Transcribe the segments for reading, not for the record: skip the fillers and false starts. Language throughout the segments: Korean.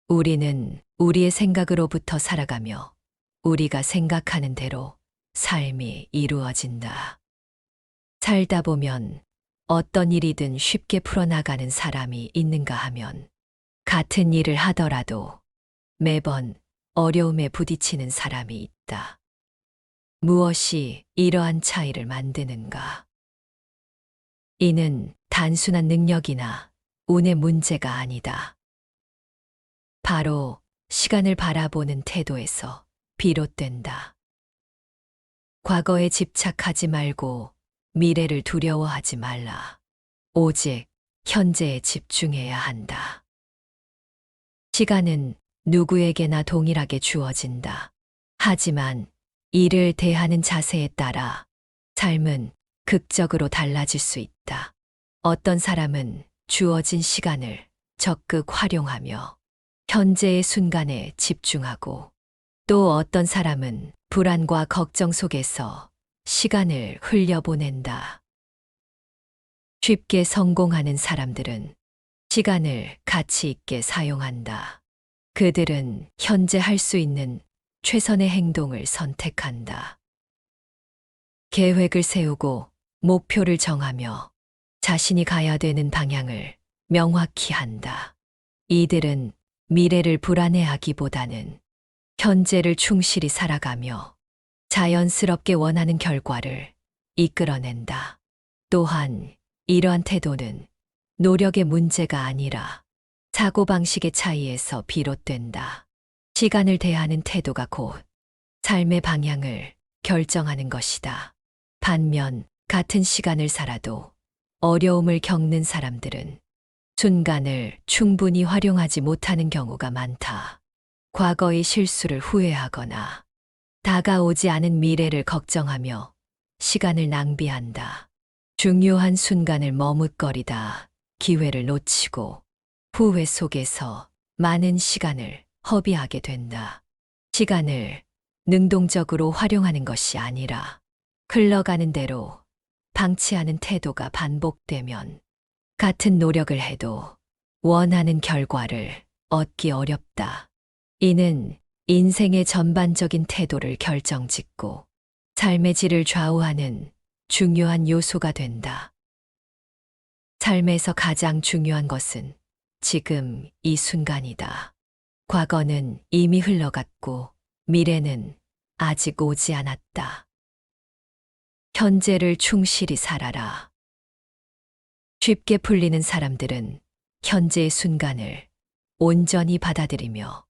우리는 우리의 생각으로부터 살아가며 우리가 생각하는 대로 삶이 이루어진다. 살다 보면 어떤 일이든 쉽게 풀어나가는 사람이 있는가 하면 같은 일을 하더라도 매번 어려움에 부딪히는 사람이 있다. 무엇이 이러한 차이를 만드는가? 이는 단순한 능력이나 운의 문제가 아니다. 바로 시간을 바라보는 태도에서 비롯된다. 과거에 집착하지 말고 미래를 두려워하지 말라. 오직 현재에 집중해야 한다. 시간은 누구에게나 동일하게 주어진다. 하지만 이를 대하는 자세에 따라 삶은 극적으로 달라질 수 있다. 어떤 사람은 주어진 시간을 적극 활용하며 현재의 순간에 집중하고 또 어떤 사람은 불안과 걱정 속에서 시간을 흘려보낸다. 쉽게 성공하는 사람들은 시간을 가치 있게 사용한다. 그들은 현재 할 수 있는 최선의 행동을 선택한다. 계획을 세우고 목표를 정하며 자신이 가야 되는 방향을 명확히 한다. 이들은 미래를 불안해하기보다는 현재를 충실히 살아가며 자연스럽게 원하는 결과를 이끌어낸다. 또한 이러한 태도는 노력의 문제가 아니라 사고방식의 차이에서 비롯된다. 시간을 대하는 태도가 곧 삶의 방향을 결정하는 것이다. 반면 같은 시간을 살아도 어려움을 겪는 사람들은 순간을 충분히 활용하지 못하는 경우가 많다. 과거의 실수를 후회하거나 다가오지 않은 미래를 걱정하며 시간을 낭비한다. 중요한 순간을 머뭇거리다 기회를 놓치고 후회 속에서 많은 시간을 허비하게 된다. 시간을 능동적으로 활용하는 것이 아니라 흘러가는 대로 방치하는 태도가 반복되면 같은 노력을 해도 원하는 결과를 얻기 어렵다. 이는 인생의 전반적인 태도를 결정짓고 삶의 질을 좌우하는 중요한 요소가 된다. 삶에서 가장 중요한 것은 지금 이 순간이다. 과거는 이미 흘러갔고 미래는 아직 오지 않았다. 현재를 충실히 살아라. 쉽게 풀리는 사람들은 현재의 순간을 온전히 받아들이며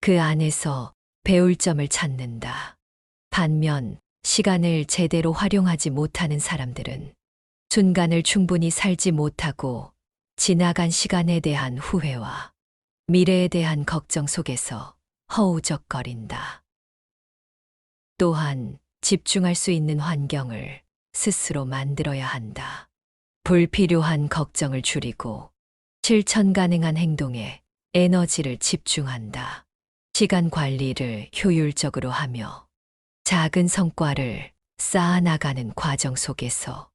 그 안에서 배울 점을 찾는다. 반면 시간을 제대로 활용하지 못하는 사람들은 순간을 충분히 살지 못하고 지나간 시간에 대한 후회와 미래에 대한 걱정 속에서 허우적거린다. 또한 집중할 수 있는 환경을 스스로 만들어야 한다. 불필요한 걱정을 줄이고 실천 가능한 행동에 에너지를 집중한다. 시간 관리를 효율적으로 하며 작은 성과를 쌓아나가는 과정 속에서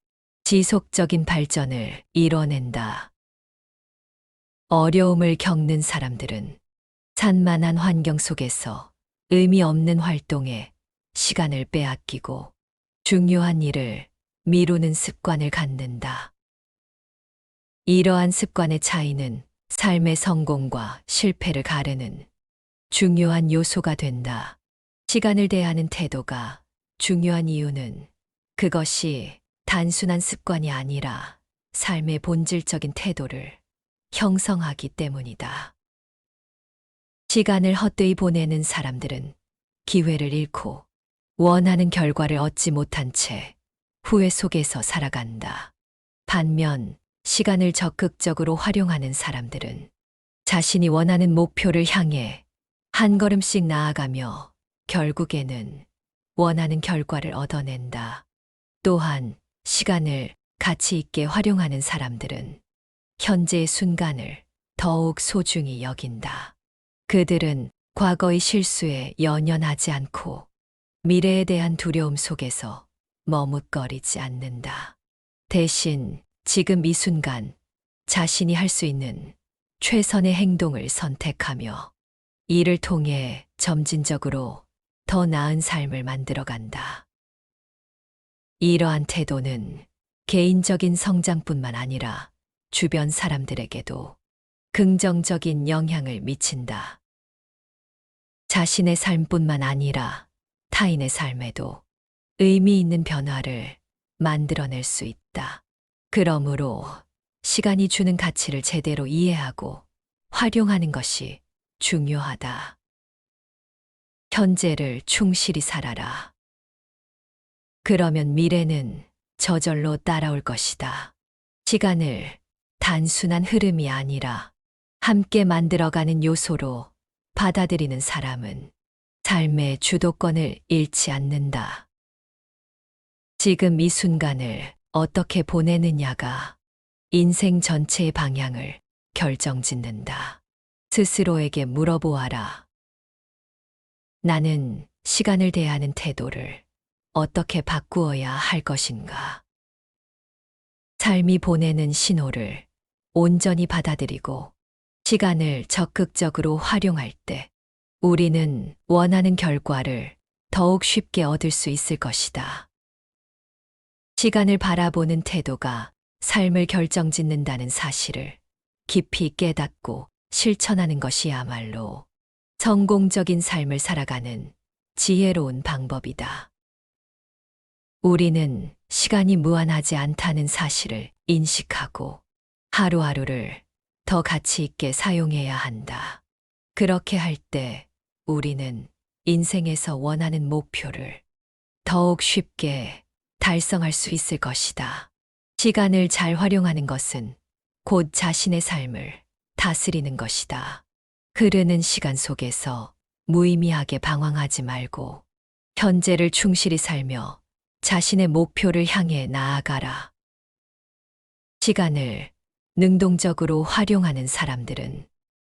지속적인 발전을 이뤄낸다. 어려움을 겪는 사람들은 산만한 환경 속에서 의미 없는 활동에 시간을 빼앗기고 중요한 일을 미루는 습관을 갖는다. 이러한 습관의 차이는 삶의 성공과 실패를 가르는 중요한 요소가 된다. 시간을 대하는 태도가 중요한 이유는 그것이 단순한 습관이 아니라 삶의 본질적인 태도를 형성하기 때문이다. 시간을 헛되이 보내는 사람들은 기회를 잃고 원하는 결과를 얻지 못한 채 후회 속에서 살아간다. 반면 시간을 적극적으로 활용하는 사람들은 자신이 원하는 목표를 향해 한 걸음씩 나아가며 결국에는 원하는 결과를 얻어낸다. 또한 시간을 가치 있게 활용하는 사람들은 현재의 순간을 더욱 소중히 여긴다. 그들은 과거의 실수에 연연하지 않고 미래에 대한 두려움 속에서 머뭇거리지 않는다. 대신 지금 이 순간 자신이 할 수 있는 최선의 행동을 선택하며 이를 통해 점진적으로 더 나은 삶을 만들어간다. 이러한 태도는 개인적인 성장뿐만 아니라 주변 사람들에게도 긍정적인 영향을 미친다. 자신의 삶뿐만 아니라 타인의 삶에도 의미 있는 변화를 만들어낼 수 있다. 그러므로 시간이 주는 가치를 제대로 이해하고 활용하는 것이 중요하다. 현재를 충실히 살아라. 그러면 미래는 저절로 따라올 것이다. 시간을 단순한 흐름이 아니라 함께 만들어가는 요소로 받아들이는 사람은 삶의 주도권을 잃지 않는다. 지금 이 순간을 어떻게 보내느냐가 인생 전체의 방향을 결정짓는다. 스스로에게 물어보아라. 나는 시간을 대하는 태도를 어떻게 바꾸어야 할 것인가? 삶이 보내는 신호를 온전히 받아들이고 시간을 적극적으로 활용할 때 우리는 원하는 결과를 더욱 쉽게 얻을 수 있을 것이다. 시간을 바라보는 태도가 삶을 결정짓는다는 사실을 깊이 깨닫고 실천하는 것이야말로 성공적인 삶을 살아가는 지혜로운 방법이다. 우리는 시간이 무한하지 않다는 사실을 인식하고 하루하루를 더 가치 있게 사용해야 한다. 그렇게 할 때 우리는 인생에서 원하는 목표를 더욱 쉽게 달성할 수 있을 것이다. 시간을 잘 활용하는 것은 곧 자신의 삶을 다스리는 것이다. 흐르는 시간 속에서 무의미하게 방황하지 말고 현재를 충실히 살며 자신의 목표를 향해 나아가라. 시간을 능동적으로 활용하는 사람들은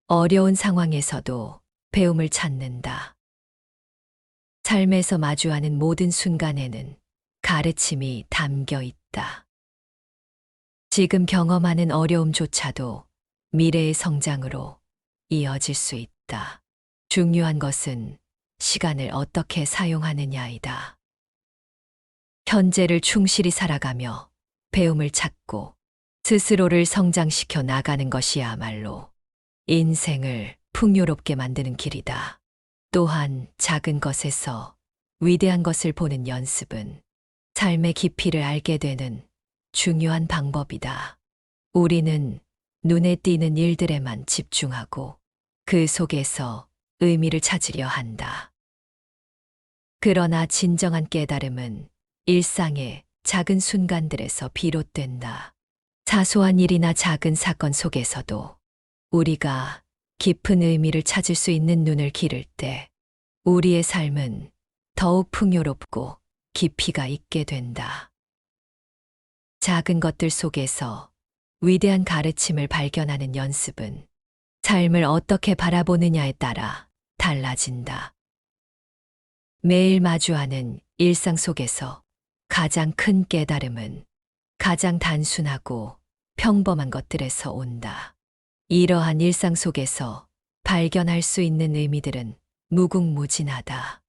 어려운 상황에서도 배움을 찾는다. 삶에서 마주하는 모든 순간에는 가르침이 담겨 있다. 지금 경험하는 어려움조차도 미래의 성장으로 이어질 수 있다. 중요한 것은 시간을 어떻게 사용하느냐이다. 현재를 충실히 살아가며 배움을 찾고 스스로를 성장시켜 나가는 것이야말로 인생을 풍요롭게 만드는 길이다. 또한 작은 것에서 위대한 것을 보는 연습은 삶의 깊이를 알게 되는 중요한 방법이다. 우리는 눈에 띄는 일들에만 집중하고 그 속에서 의미를 찾으려 한다. 그러나 진정한 깨달음은 일상의 작은 순간들에서 비롯된다. 사소한 일이나 작은 사건 속에서도 우리가 깊은 의미를 찾을 수 있는 눈을 기를 때 우리의 삶은 더욱 풍요롭고 깊이가 있게 된다. 작은 것들 속에서 위대한 가르침을 발견하는 연습은 삶을 어떻게 바라보느냐에 따라 달라진다. 매일 마주하는 일상 속에서 가장 큰 깨달음은 가장 단순하고 평범한 것들에서 온다. 이러한 일상 속에서 발견할 수 있는 의미들은 무궁무진하다.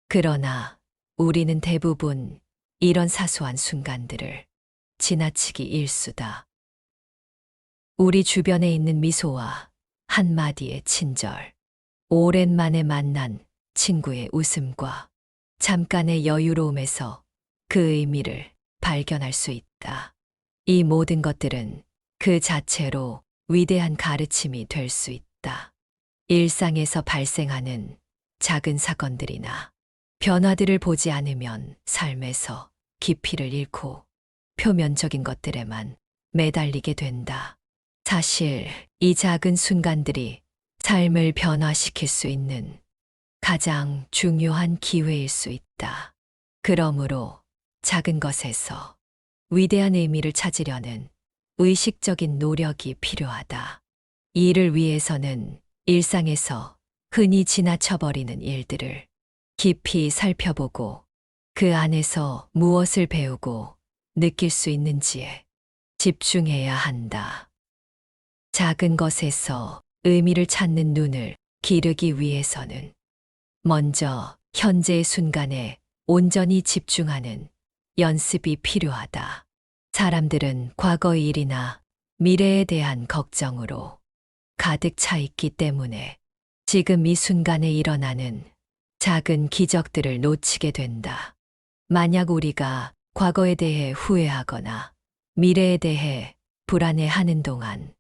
그러나 우리는 대부분 이런 사소한 순간들을 지나치기 일쑤다. 우리 주변에 있는 미소와 한마디의 친절, 오랜만에 만난 친구의 웃음과 잠깐의 여유로움에서 그 의미를 발견할 수 있다. 이 모든 것들은 그 자체로 위대한 가르침이 될 수 있다. 일상에서 발생하는 작은 사건들이나 변화들을 보지 않으면 삶에서 깊이를 잃고 표면적인 것들에만 매달리게 된다. 사실 이 작은 순간들이 삶을 변화시킬 수 있는 가장 중요한 기회일 수 있다. 그러므로 작은 것에서 위대한 의미를 찾으려는 의식적인 노력이 필요하다. 이를 위해서는 일상에서 흔히 지나쳐버리는 일들을 깊이 살펴보고 그 안에서 무엇을 배우고 느낄 수 있는지에 집중해야 한다. 작은 것에서 의미를 찾는 눈을 기르기 위해서는 먼저 현재의 순간에 온전히 집중하는 연습이 필요하다. 사람들은 과거의 일이나 미래에 대한 걱정으로 가득 차 있기 때문에 지금 이 순간에 일어나는 작은 기적들을 놓치게 된다. 만약 우리가 과거에 대해 후회하거나 미래에 대해 불안해하는 동안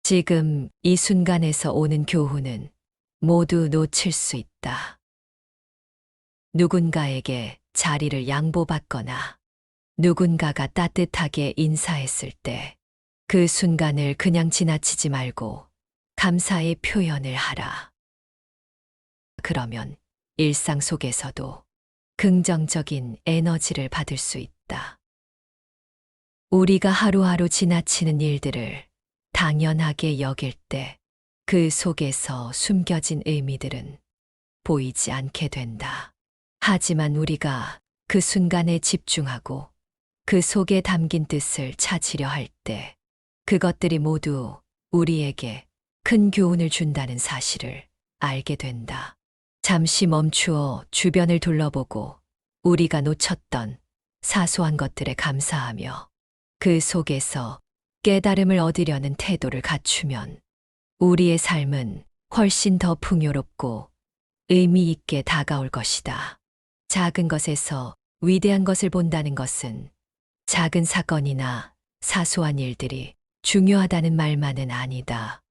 지금 이 순간에서 오는 교훈은 모두 놓칠 수 있다. 누군가에게 자리를 양보받거나 누군가가 따뜻하게 인사했을 때 그 순간을 그냥 지나치지 말고 감사의 표현을 하라. 그러면 일상 속에서도 긍정적인 에너지를 받을 수 있다. 우리가 하루하루 지나치는 일들을 당연하게 여길 때 그 속에서 숨겨진 의미들은 보이지 않게 된다. 하지만 우리가 그 순간에 집중하고 그 속에 담긴 뜻을 찾으려 할 때 그것들이 모두 우리에게 큰 교훈을 준다는 사실을 알게 된다. 잠시 멈추어 주변을 둘러보고 우리가 놓쳤던 사소한 것들에 감사하며 그 속에서 깨달음을 얻으려는 태도를 갖추면 우리의 삶은 훨씬 더 풍요롭고 의미 있게 다가올 것이다. 작은 것에서 위대한 것을 본다는 것은 작은 사건이나 사소한 일들이 중요하다는 말만은 아니다.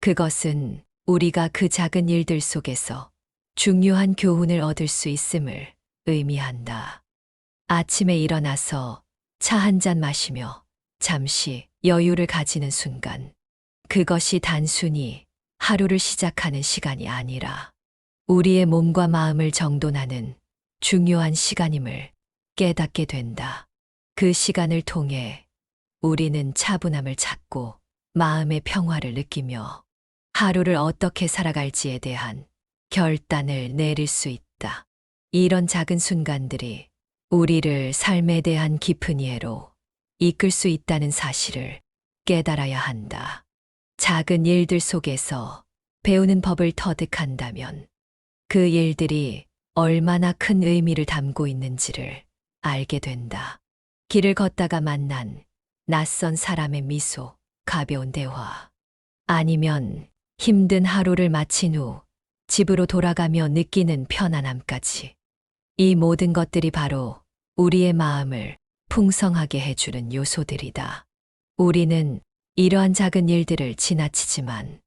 그것은 우리가 그 작은 일들 속에서 중요한 교훈을 얻을 수 있음을 의미한다. 아침에 일어나서 차 한 잔 마시며 잠시 여유를 가지는 순간, 그것이 단순히 하루를 시작하는 시간이 아니라 우리의 몸과 마음을 정돈하는 중요한 시간임을 깨닫게 된다. 그 시간을 통해 우리는 차분함을 찾고 마음의 평화를 느끼며 하루를 어떻게 살아갈지에 대한 결단을 내릴 수 있다. 이런 작은 순간들이 우리를 삶에 대한 깊은 이해로 이끌 수 있다는 사실을 깨달아야 한다. 작은 일들 속에서 배우는 법을 터득한다면 그 일들이 얼마나 큰 의미를 담고 있는지를 알게 된다. 길을 걷다가 만난 낯선 사람의 미소, 가벼운 대화, 아니면 힘든 하루를 마친 후 집으로 돌아가며 느끼는 편안함까지. 이 모든 것들이 바로 우리의 마음을 풍성하게 해주는 요소들이다. 우리는 이러한 작은 일들을 지나치지만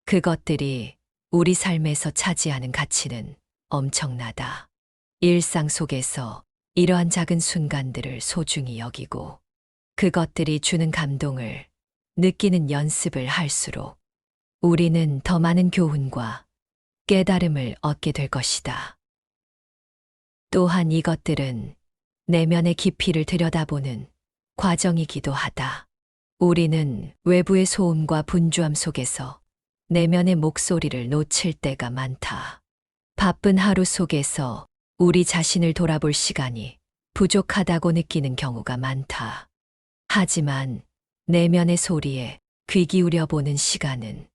그것들이 우리 삶에서 차지하는 가치는 엄청나다. 일상 속에서 이러한 작은 순간들을 소중히 여기고 그것들이 주는 감동을 느끼는 연습을 할수록 우리는 더 많은 교훈과 깨달음을 얻게 될 것이다. 또한 이것들은 내면의 깊이를 들여다보는 과정이기도 하다. 우리는 외부의 소음과 분주함 속에서 내면의 목소리를 놓칠 때가 많다. 바쁜 하루 속에서 우리 자신을 돌아볼 시간이 부족하다고 느끼는 경우가 많다. 하지만 내면의 소리에 귀 기울여 보는 시간은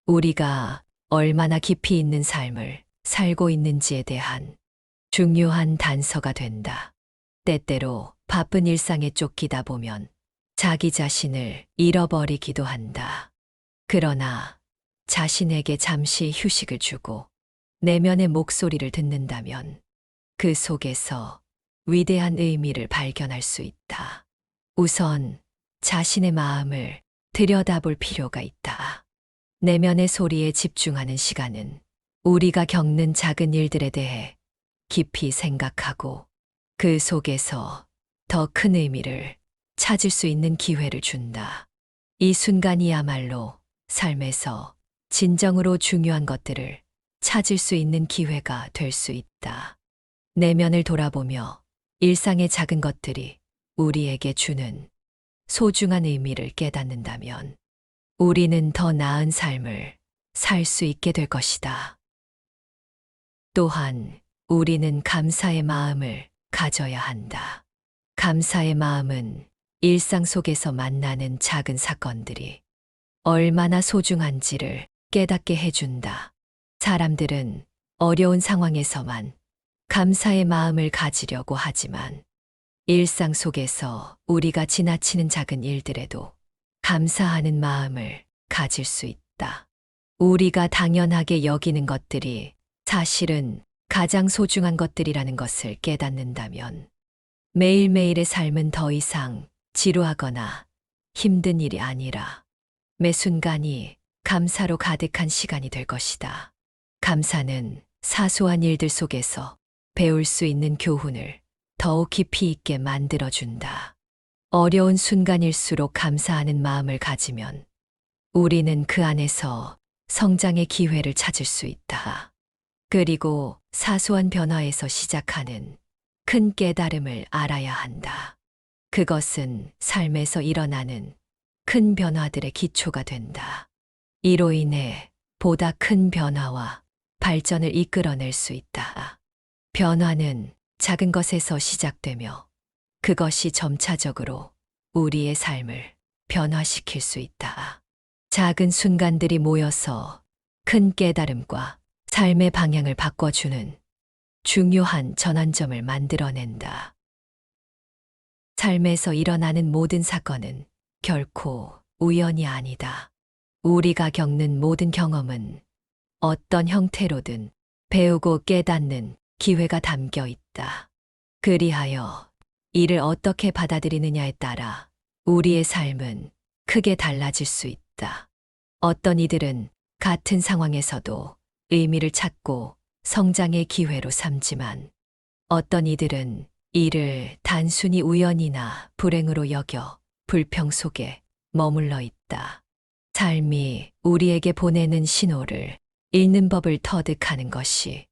우리가 얼마나 깊이 있는 삶을 살고 있는지에 대한 중요한 단서가 된다. 때때로 바쁜 일상에 쫓기다 보면 자기 자신을 잃어버리기도 한다. 그러나 자신에게 잠시 휴식을 주고 내면의 목소리를 듣는다면 그 속에서 위대한 의미를 발견할 수 있다. 우선 자신의 마음을 들여다볼 필요가 있다. 내면의 소리에 집중하는 시간은 우리가 겪는 작은 일들에 대해 깊이 생각하고 그 속에서 더 큰 의미를 찾을 수 있는 기회를 준다. 이 순간이야말로 삶에서 진정으로 중요한 것들을 찾을 수 있는 기회가 될 수 있다. 내면을 돌아보며 일상의 작은 것들이 우리에게 주는 소중한 의미를 깨닫는다면 우리는 더 나은 삶을 살 수 있게 될 것이다. 또한 우리는 감사의 마음을 가져야 한다. 감사의 마음은 일상 속에서 만나는 작은 사건들이 얼마나 소중한지를 깨닫게 해준다. 사람들은 어려운 상황에서만 감사의 마음을 가지려고 하지만 일상 속에서 우리가 지나치는 작은 일들에도 감사하는 마음을 가질 수 있다. 우리가 당연하게 여기는 것들이 사실은 가장 소중한 것들이라는 것을 깨닫는다면 매일매일의 삶은 더 이상 지루하거나 힘든 일이 아니라 매 순간이 감사로 가득한 시간이 될 것이다. 감사는 사소한 일들 속에서 배울 수 있는 교훈을 더욱 깊이 있게 만들어준다. 어려운 순간일수록 감사하는 마음을 가지면 우리는 그 안에서 성장의 기회를 찾을 수 있다. 그리고 사소한 변화에서 시작하는 큰 깨달음을 알아야 한다. 그것은 삶에서 일어나는 큰 변화들의 기초가 된다. 이로 인해 보다 큰 변화와 발전을 이끌어낼 수 있다. 변화는 작은 것에서 시작되며 그것이 점차적으로 우리의 삶을 변화시킬 수 있다. 작은 순간들이 모여서 큰 깨달음과 삶의 방향을 바꿔주는 중요한 전환점을 만들어낸다. 삶에서 일어나는 모든 사건은 결코 우연이 아니다. 우리가 겪는 모든 경험은 어떤 형태로든 배우고 깨닫는 기회가 담겨 있다. 그리하여 이를 어떻게 받아들이느냐에 따라 우리의 삶은 크게 달라질 수 있다. 어떤 이들은 같은 상황에서도 의미를 찾고 성장의 기회로 삼지만 어떤 이들은 이를 단순히 우연이나 불행으로 여겨 불평 속에 머물러 있다. 삶이 우리에게 보내는 신호를 읽는 법을 터득하는 것이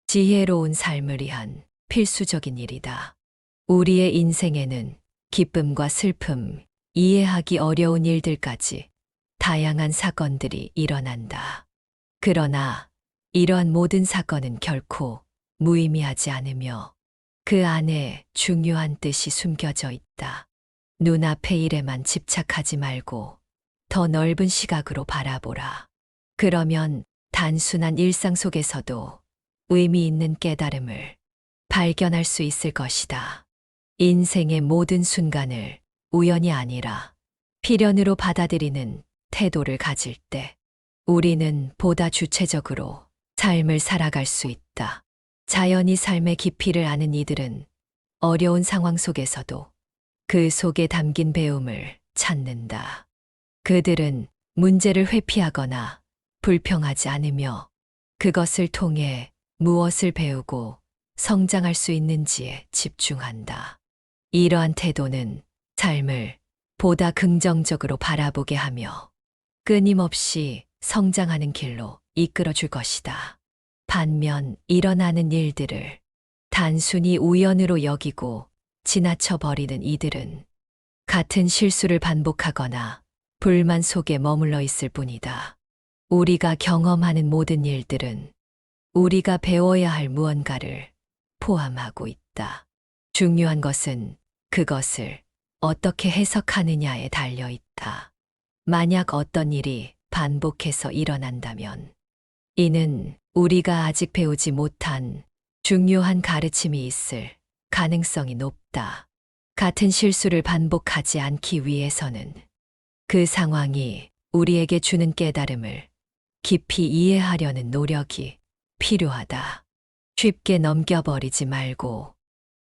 지혜로운 삶을 위한 필수적인 일이다. 우리의 인생에는 기쁨과 슬픔, 이해하기 어려운 일들까지 다양한 사건들이 일어난다. 그러나 이러한 모든 사건은 결코 무의미하지 않으며 그 안에 중요한 뜻이 숨겨져 있다. 눈앞의 일에만 집착하지 말고 더 넓은 시각으로 바라보라. 그러면 단순한 일상 속에서도 의미 있는 깨달음을 발견할 수 있을 것이다. 인생의 모든 순간을 우연이 아니라 필연으로 받아들이는 태도를 가질 때 우리는 보다 주체적으로 삶을 살아갈 수 있다. 자연히 삶의 깊이를 아는 이들은 어려운 상황 속에서도 그 속에 담긴 배움을 찾는다. 그들은 문제를 회피하거나 불평하지 않으며 그것을 통해 무엇을 배우고 성장할 수 있는지에 집중한다. 이러한 태도는 삶을 보다 긍정적으로 바라보게 하며 끊임없이 성장하는 길로 이끌어 줄 것이다. 반면 일어나는 일들을 단순히 우연으로 여기고 지나쳐 버리는 이들은 같은 실수를 반복하거나 불만 속에 머물러 있을 뿐이다. 우리가 경험하는 모든 일들은 우리가 배워야 할 무언가를 포함하고 있다. 중요한 것은 그것을 어떻게 해석하느냐에 달려 있다. 만약 어떤 일이 반복해서 일어난다면 이는 우리가 아직 배우지 못한 중요한 가르침이 있을 가능성이 높다. 같은 실수를 반복하지 않기 위해서는 그 상황이 우리에게 주는 깨달음을 깊이 이해하려는 노력이 필요하다. 쉽게 넘겨버리지 말고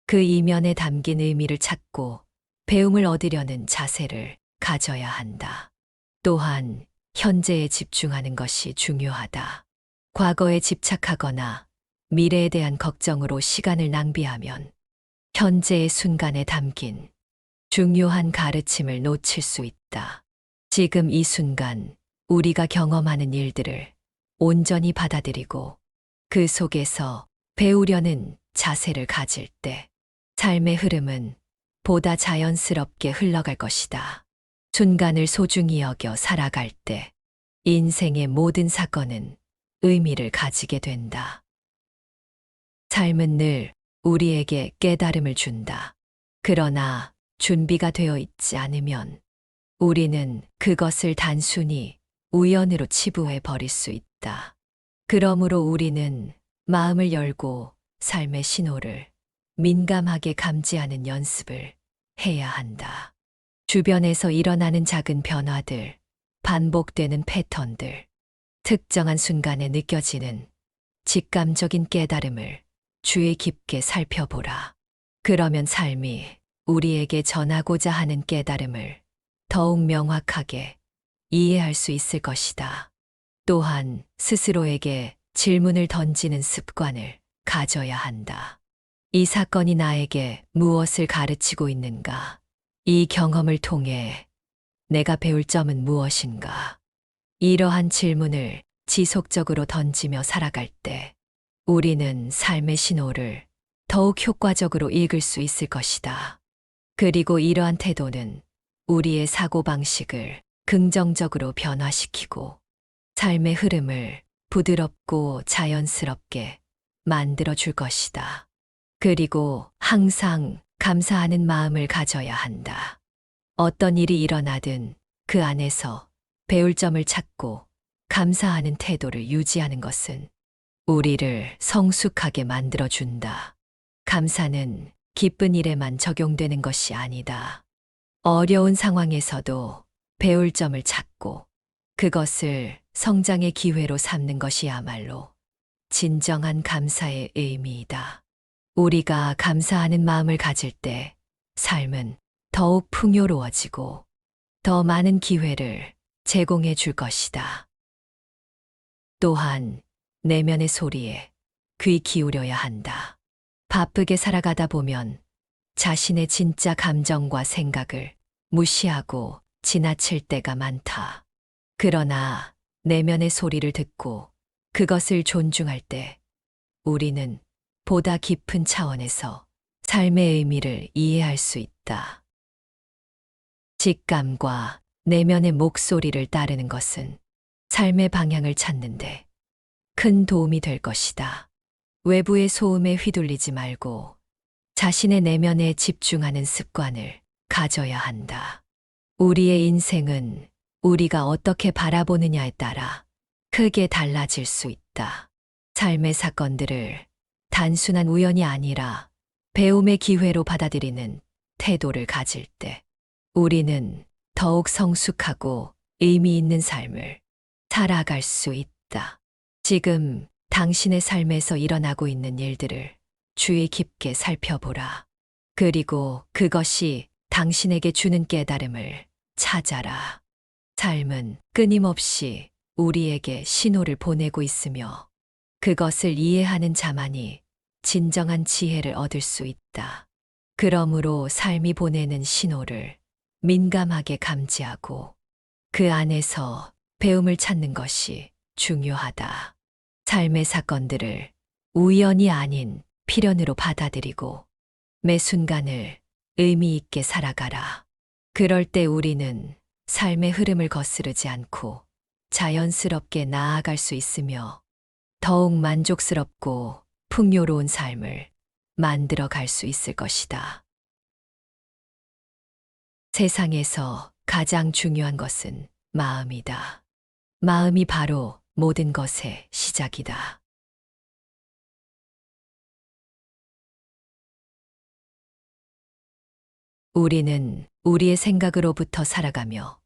그 이면에 담긴 의미를 찾고 배움을 얻으려는 자세를 가져야 한다. 또한 현재에 집중하는 것이 중요하다. 과거에 집착하거나 미래에 대한 걱정으로 시간을 낭비하면 현재의 순간에 담긴 중요한 가르침을 놓칠 수 있다. 지금 이 순간 우리가 경험하는 일들을 온전히 받아들이고 그 속에서 배우려는 자세를 가질 때 삶의 흐름은 보다 자연스럽게 흘러갈 것이다. 순간을 소중히 여겨 살아갈 때 인생의 모든 사건은 의미를 가지게 된다. 삶은 늘 우리에게 깨달음을 준다. 그러나 준비가 되어 있지 않으면 우리는 그것을 단순히 우연으로 치부해 버릴 수 있다. 그러므로 우리는 마음을 열고 삶의 신호를 민감하게 감지하는 연습을 해야 한다. 주변에서 일어나는 작은 변화들, 반복되는 패턴들, 특정한 순간에 느껴지는 직감적인 깨달음을 주의 깊게 살펴보라. 그러면 삶이 우리에게 전하고자 하는 깨달음을 더욱 명확하게 이해할 수 있을 것이다. 또한 스스로에게 질문을 던지는 습관을 가져야 한다. 이 사건이 나에게 무엇을 가르치고 있는가? 이 경험을 통해 내가 배울 점은 무엇인가? 이러한 질문을 지속적으로 던지며 살아갈 때 우리는 삶의 신호를 더욱 효과적으로 읽을 수 있을 것이다. 그리고 이러한 태도는 우리의 사고방식을 긍정적으로 변화시키고 삶의 흐름을 부드럽고 자연스럽게 만들어 줄 것이다. 그리고 항상 감사하는 마음을 가져야 한다. 어떤 일이 일어나든 그 안에서 배울 점을 찾고 감사하는 태도를 유지하는 것은 우리를 성숙하게 만들어 준다. 감사는 기쁜 일에만 적용되는 것이 아니다. 어려운 상황에서도 배울 점을 찾고 그것을 성장의 기회로 삼는 것이야말로 진정한 감사의 의미이다. 우리가 감사하는 마음을 가질 때 삶은 더욱 풍요로워지고 더 많은 기회를 제공해 줄 것이다. 또한 내면의 소리에 귀 기울여야 한다. 바쁘게 살아가다 보면 자신의 진짜 감정과 생각을 무시하고 지나칠 때가 많다. 그러나 내면의 소리를 듣고 그것을 존중할 때 우리는 보다 깊은 차원에서 삶의 의미를 이해할 수 있다. 직감과 내면의 목소리를 따르는 것은 삶의 방향을 찾는데 큰 도움이 될 것이다. 외부의 소음에 휘둘리지 말고 자신의 내면에 집중하는 습관을 가져야 한다. 우리의 인생은 우리가 어떻게 바라보느냐에 따라 크게 달라질 수 있다. 삶의 사건들을 단순한 우연이 아니라 배움의 기회로 받아들이는 태도를 가질 때 우리는 더욱 성숙하고 의미 있는 삶을 살아갈 수 있다. 지금 당신의 삶에서 일어나고 있는 일들을 주의 깊게 살펴보라. 그리고 그것이 당신에게 주는 깨달음을 찾아라. 삶은 끊임없이 우리에게 신호를 보내고 있으며 그것을 이해하는 자만이 진정한 지혜를 얻을 수 있다. 그러므로 삶이 보내는 신호를 민감하게 감지하고 그 안에서 배움을 찾는 것이 중요하다. 삶의 사건들을 우연이 아닌 필연으로 받아들이고 매 순간을 의미 있게 살아가라. 그럴 때 우리는 삶의 흐름을 거스르지 않고 자연스럽게 나아갈 수 있으며 더욱 만족스럽고 풍요로운 삶을 만들어 갈 수 있을 것이다. 세상에서 가장 중요한 것은 마음이다. 마음이 바로 모든 것의 시작이다. 우리는 우리의 생각으로부터 살아가며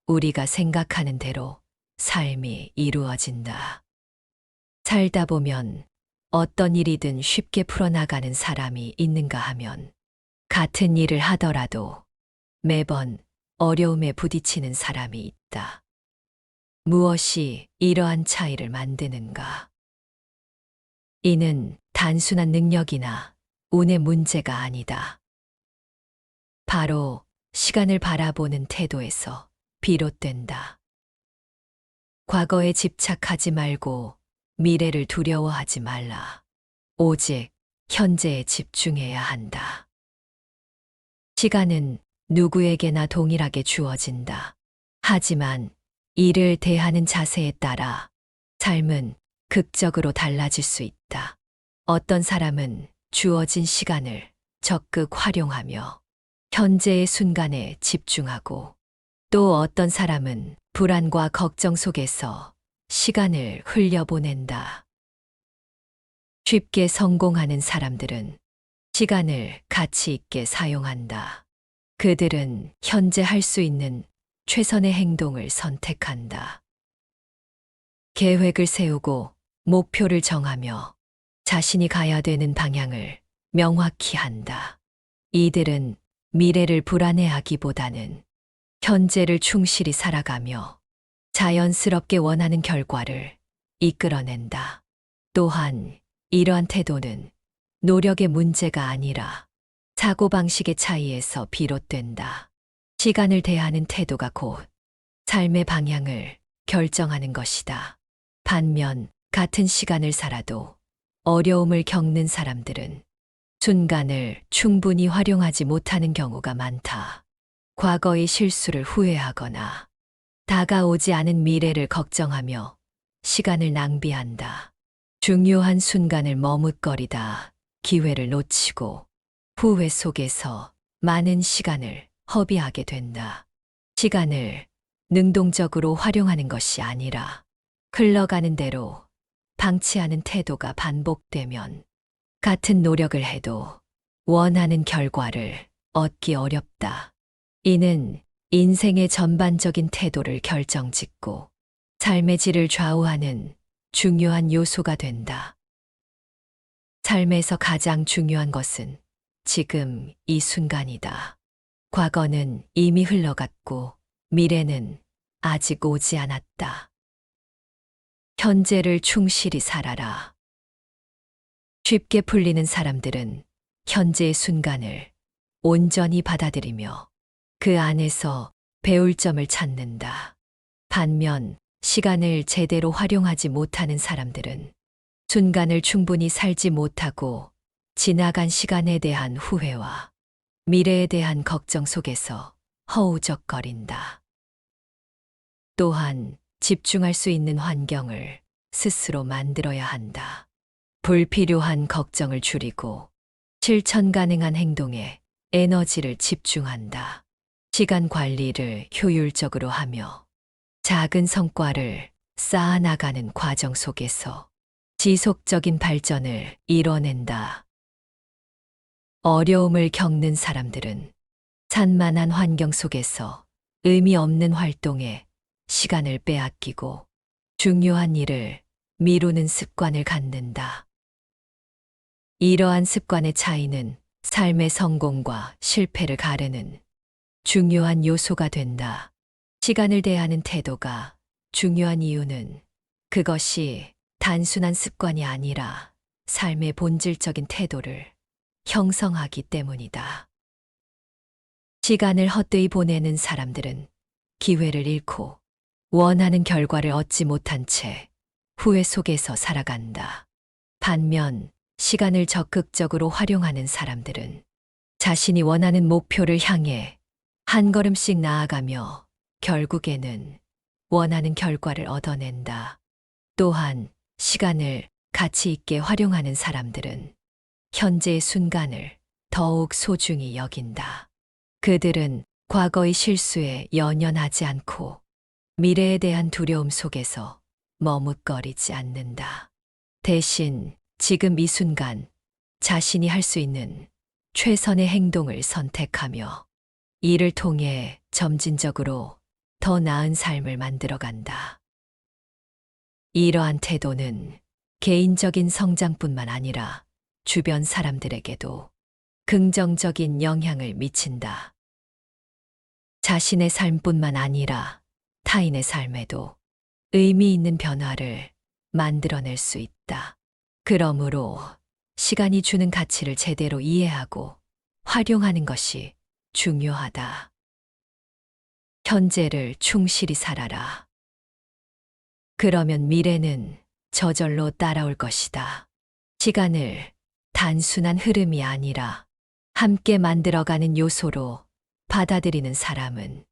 우리가 생각하는 대로 삶이 이루어진다. 살다 보면 어떤 일이든 쉽게 풀어나가는 사람이 있는가 하면 같은 일을 하더라도 매번 어려움에 부딪히는 사람이 있다. 무엇이 이러한 차이를 만드는가? 이는 단순한 능력이나 운의 문제가 아니다. 바로 시간을 바라보는 태도에서 비롯된다. 과거에 집착하지 말고 미래를 두려워하지 말라. 오직 현재에 집중해야 한다. 시간은 누구에게나 동일하게 주어진다. 하지만 이를 대하는 자세에 따라 삶은 극적으로 달라질 수 있다. 어떤 사람은 주어진 시간을 적극 활용하며 현재의 순간에 집중하고 또 어떤 사람은 불안과 걱정 속에서 시간을 흘려보낸다. 쉽게 성공하는 사람들은 시간을 가치 있게 사용한다. 그들은 현재 할 수 있는 최선의 행동을 선택한다. 계획을 세우고 목표를 정하며 자신이 가야 되는 방향을 명확히 한다. 이들은 미래를 불안해하기보다는 현재를 충실히 살아가며 자연스럽게 원하는 결과를 이끌어낸다. 또한 이러한 태도는 노력의 문제가 아니라 사고방식의 차이에서 비롯된다. 시간을 대하는 태도가 곧 삶의 방향을 결정하는 것이다. 반면 같은 시간을 살아도 어려움을 겪는 사람들은 순간을 충분히 활용하지 못하는 경우가 많다. 과거의 실수를 후회하거나 다가오지 않은 미래를 걱정하며 시간을 낭비한다. 중요한 순간을 머뭇거리다 기회를 놓치고 후회 속에서 많은 시간을 허비하게 된다. 시간을 능동적으로 활용하는 것이 아니라 흘러가는 대로 방치하는 태도가 반복되면 같은 노력을 해도 원하는 결과를 얻기 어렵다. 이는 인생의 전반적인 태도를 결정짓고 삶의 질을 좌우하는 중요한 요소가 된다. 삶에서 가장 중요한 것은 지금 이 순간이다. 과거는 이미 흘러갔고 미래는 아직 오지 않았다. 현재를 충실히 살아라. 쉽게 풀리는 사람들은 현재의 순간을 온전히 받아들이며 그 안에서 배울 점을 찾는다. 반면 시간을 제대로 활용하지 못하는 사람들은 순간을 충분히 살지 못하고 지나간 시간에 대한 후회와 미래에 대한 걱정 속에서 허우적거린다. 또한 집중할 수 있는 환경을 스스로 만들어야 한다. 불필요한 걱정을 줄이고 실천 가능한 행동에 에너지를 집중한다. 시간 관리를 효율적으로 하며 작은 성과를 쌓아나가는 과정 속에서 지속적인 발전을 이뤄낸다. 어려움을 겪는 사람들은 산만한 환경 속에서 의미 없는 활동에 시간을 빼앗기고 중요한 일을 미루는 습관을 갖는다. 이러한 습관의 차이는 삶의 성공과 실패를 가르는 중요한 요소가 된다. 시간을 대하는 태도가 중요한 이유는 그것이 단순한 습관이 아니라 삶의 본질적인 태도를 형성하기 때문이다. 시간을 헛되이 보내는 사람들은 기회를 잃고 원하는 결과를 얻지 못한 채 후회 속에서 살아간다. 반면 시간을 적극적으로 활용하는 사람들은 자신이 원하는 목표를 향해 한 걸음씩 나아가며 결국에는 원하는 결과를 얻어낸다. 또한 시간을 가치 있게 활용하는 사람들은 현재의 순간을 더욱 소중히 여긴다. 그들은 과거의 실수에 연연하지 않고 미래에 대한 두려움 속에서 머뭇거리지 않는다. 대신 지금 이 순간 자신이 할 수 있는 최선의 행동을 선택하며 이를 통해 점진적으로 더 나은 삶을 만들어간다. 이러한 태도는 개인적인 성장뿐만 아니라 주변 사람들에게도 긍정적인 영향을 미친다. 자신의 삶뿐만 아니라 타인의 삶에도 의미 있는 변화를 만들어낼 수 있다. 그러므로 시간이 주는 가치를 제대로 이해하고 활용하는 것이 중요하다. 현재를 충실히 살아라. 그러면 미래는 저절로 따라올 것이다. 시간을 단순한 흐름이 아니라 함께 만들어가는 요소로 받아들이는 사람은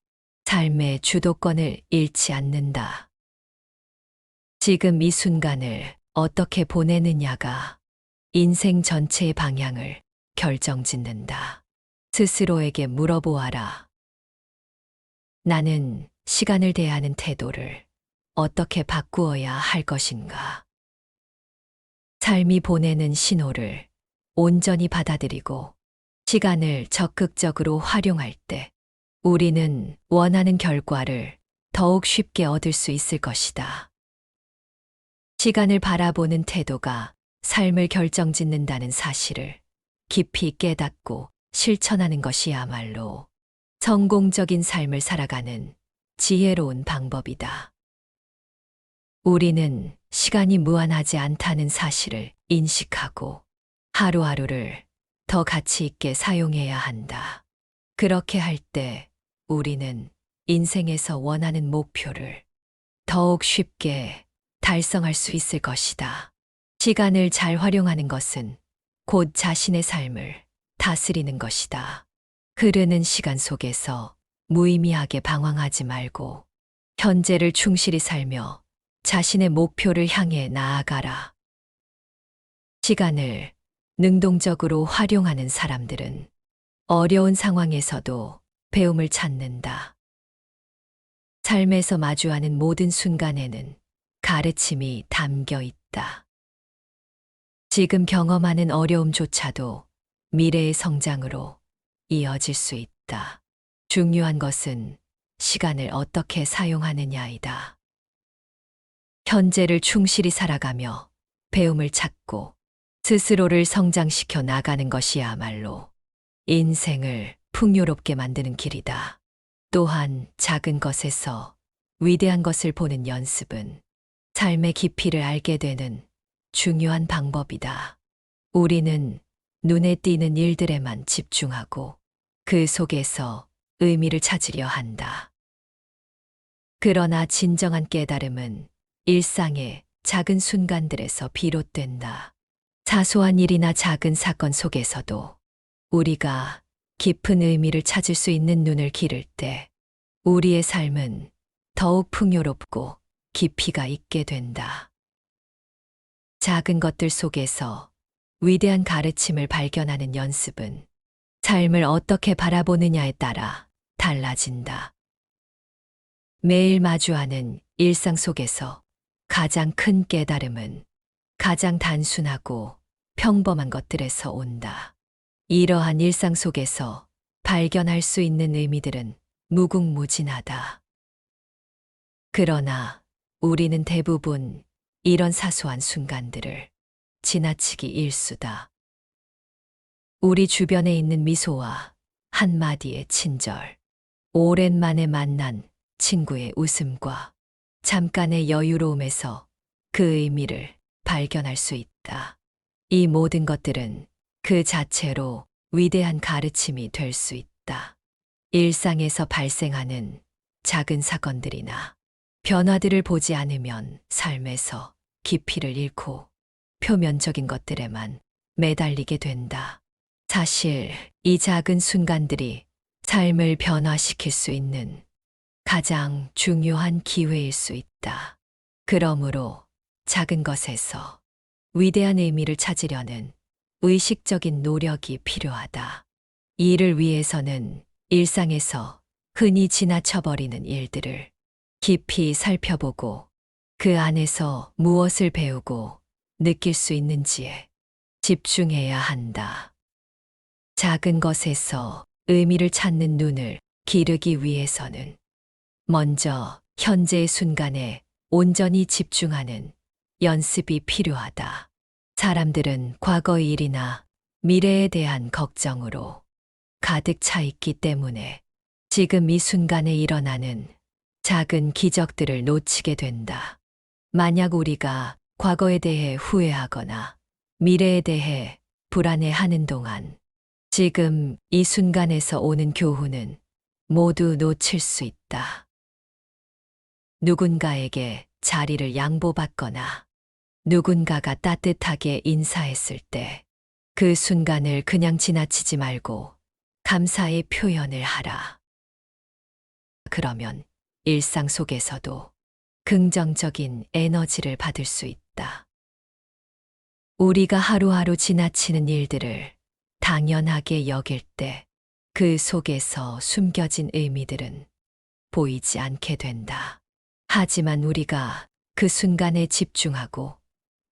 삶의 주도권을 잃지 않는다. 지금 이 순간을 어떻게 보내느냐가 인생 전체의 방향을 결정짓는다. 스스로에게 물어보아라. 나는 시간을 대하는 태도를 어떻게 바꾸어야 할 것인가? 삶이 보내는 신호를 온전히 받아들이고 시간을 적극적으로 활용할 때 우리는 원하는 결과를 더욱 쉽게 얻을 수 있을 것이다. 시간을 바라보는 태도가 삶을 결정짓는다는 사실을 깊이 깨닫고 실천하는 것이야말로 성공적인 삶을 살아가는 지혜로운 방법이다. 우리는 시간이 무한하지 않다는 사실을 인식하고 하루하루를 더 가치 있게 사용해야 한다. 그렇게 할 때 우리는 인생에서 원하는 목표를 더욱 쉽게 달성할 수 있을 것이다. 시간을 잘 활용하는 것은 곧 자신의 삶을 다스리는 것이다. 흐르는 시간 속에서 무의미하게 방황하지 말고 현재를 충실히 살며 자신의 목표를 향해 나아가라. 시간을 능동적으로 활용하는 사람들은 어려운 상황에서도 배움을 찾는다. 삶에서 마주하는 모든 순간에는 가르침이 담겨 있다. 지금 경험하는 어려움조차도 미래의 성장으로 이어질 수 있다. 중요한 것은 시간을 어떻게 사용하느냐이다. 현재를 충실히 살아가며 배움을 찾고 스스로를 성장시켜 나가는 것이야말로 인생을 풍요롭게 만드는 길이다. 또한 작은 것에서 위대한 것을 보는 연습은 삶의 깊이를 알게 되는 중요한 방법이다. 우리는 눈에 띄는 일들에만 집중하고 그 속에서 의미를 찾으려 한다. 그러나 진정한 깨달음은 일상의 작은 순간들에서 비롯된다. 사소한 일이나 작은 사건 속에서도 우리가 깊은 의미를 찾을 수 있는 눈을 기를 때 우리의 삶은 더욱 풍요롭고 깊이가 있게 된다. 작은 것들 속에서 위대한 가르침을 발견하는 연습은 삶을 어떻게 바라보느냐에 따라 달라진다. 매일 마주하는 일상 속에서 가장 큰 깨달음은 가장 단순하고 평범한 것들에서 온다. 이러한 일상 속에서 발견할 수 있는 의미들은 무궁무진하다. 그러나 우리는 대부분 이런 사소한 순간들을 지나치기 일쑤다. 우리 주변에 있는 미소와 한마디의 친절, 오랜만에 만난 친구의 웃음과 잠깐의 여유로움에서 그 의미를 발견할 수 있다. 이 모든 것들은 그 자체로 위대한 가르침이 될 수 있다. 일상에서 발생하는 작은 사건들이나 변화들을 보지 않으면 삶에서 깊이를 잃고 표면적인 것들에만 매달리게 된다. 사실 이 작은 순간들이 삶을 변화시킬 수 있는 가장 중요한 기회일 수 있다. 그러므로 작은 것에서 위대한 의미를 찾으려는 의식적인 노력이 필요하다. 이를 위해서는 일상에서 흔히 지나쳐버리는 일들을 깊이 살펴보고 그 안에서 무엇을 배우고 느낄 수 있는지에 집중해야 한다. 작은 것에서 의미를 찾는 눈을 기르기 위해서는 먼저 현재의 순간에 온전히 집중하는 연습이 필요하다. 사람들은 과거의 일이나 미래에 대한 걱정으로 가득 차 있기 때문에 지금 이 순간에 일어나는 작은 기적들을 놓치게 된다. 만약 우리가 과거에 대해 후회하거나 미래에 대해 불안해하는 동안 지금 이 순간에서 오는 교훈은 모두 놓칠 수 있다. 누군가에게 자리를 양보받거나 누군가가 따뜻하게 인사했을 때 그 순간을 그냥 지나치지 말고 감사의 표현을 하라. 그러면 일상 속에서도 긍정적인 에너지를 받을 수 있다. 우리가 하루하루 지나치는 일들을 당연하게 여길 때 그 속에서 숨겨진 의미들은 보이지 않게 된다. 하지만 우리가 그 순간에 집중하고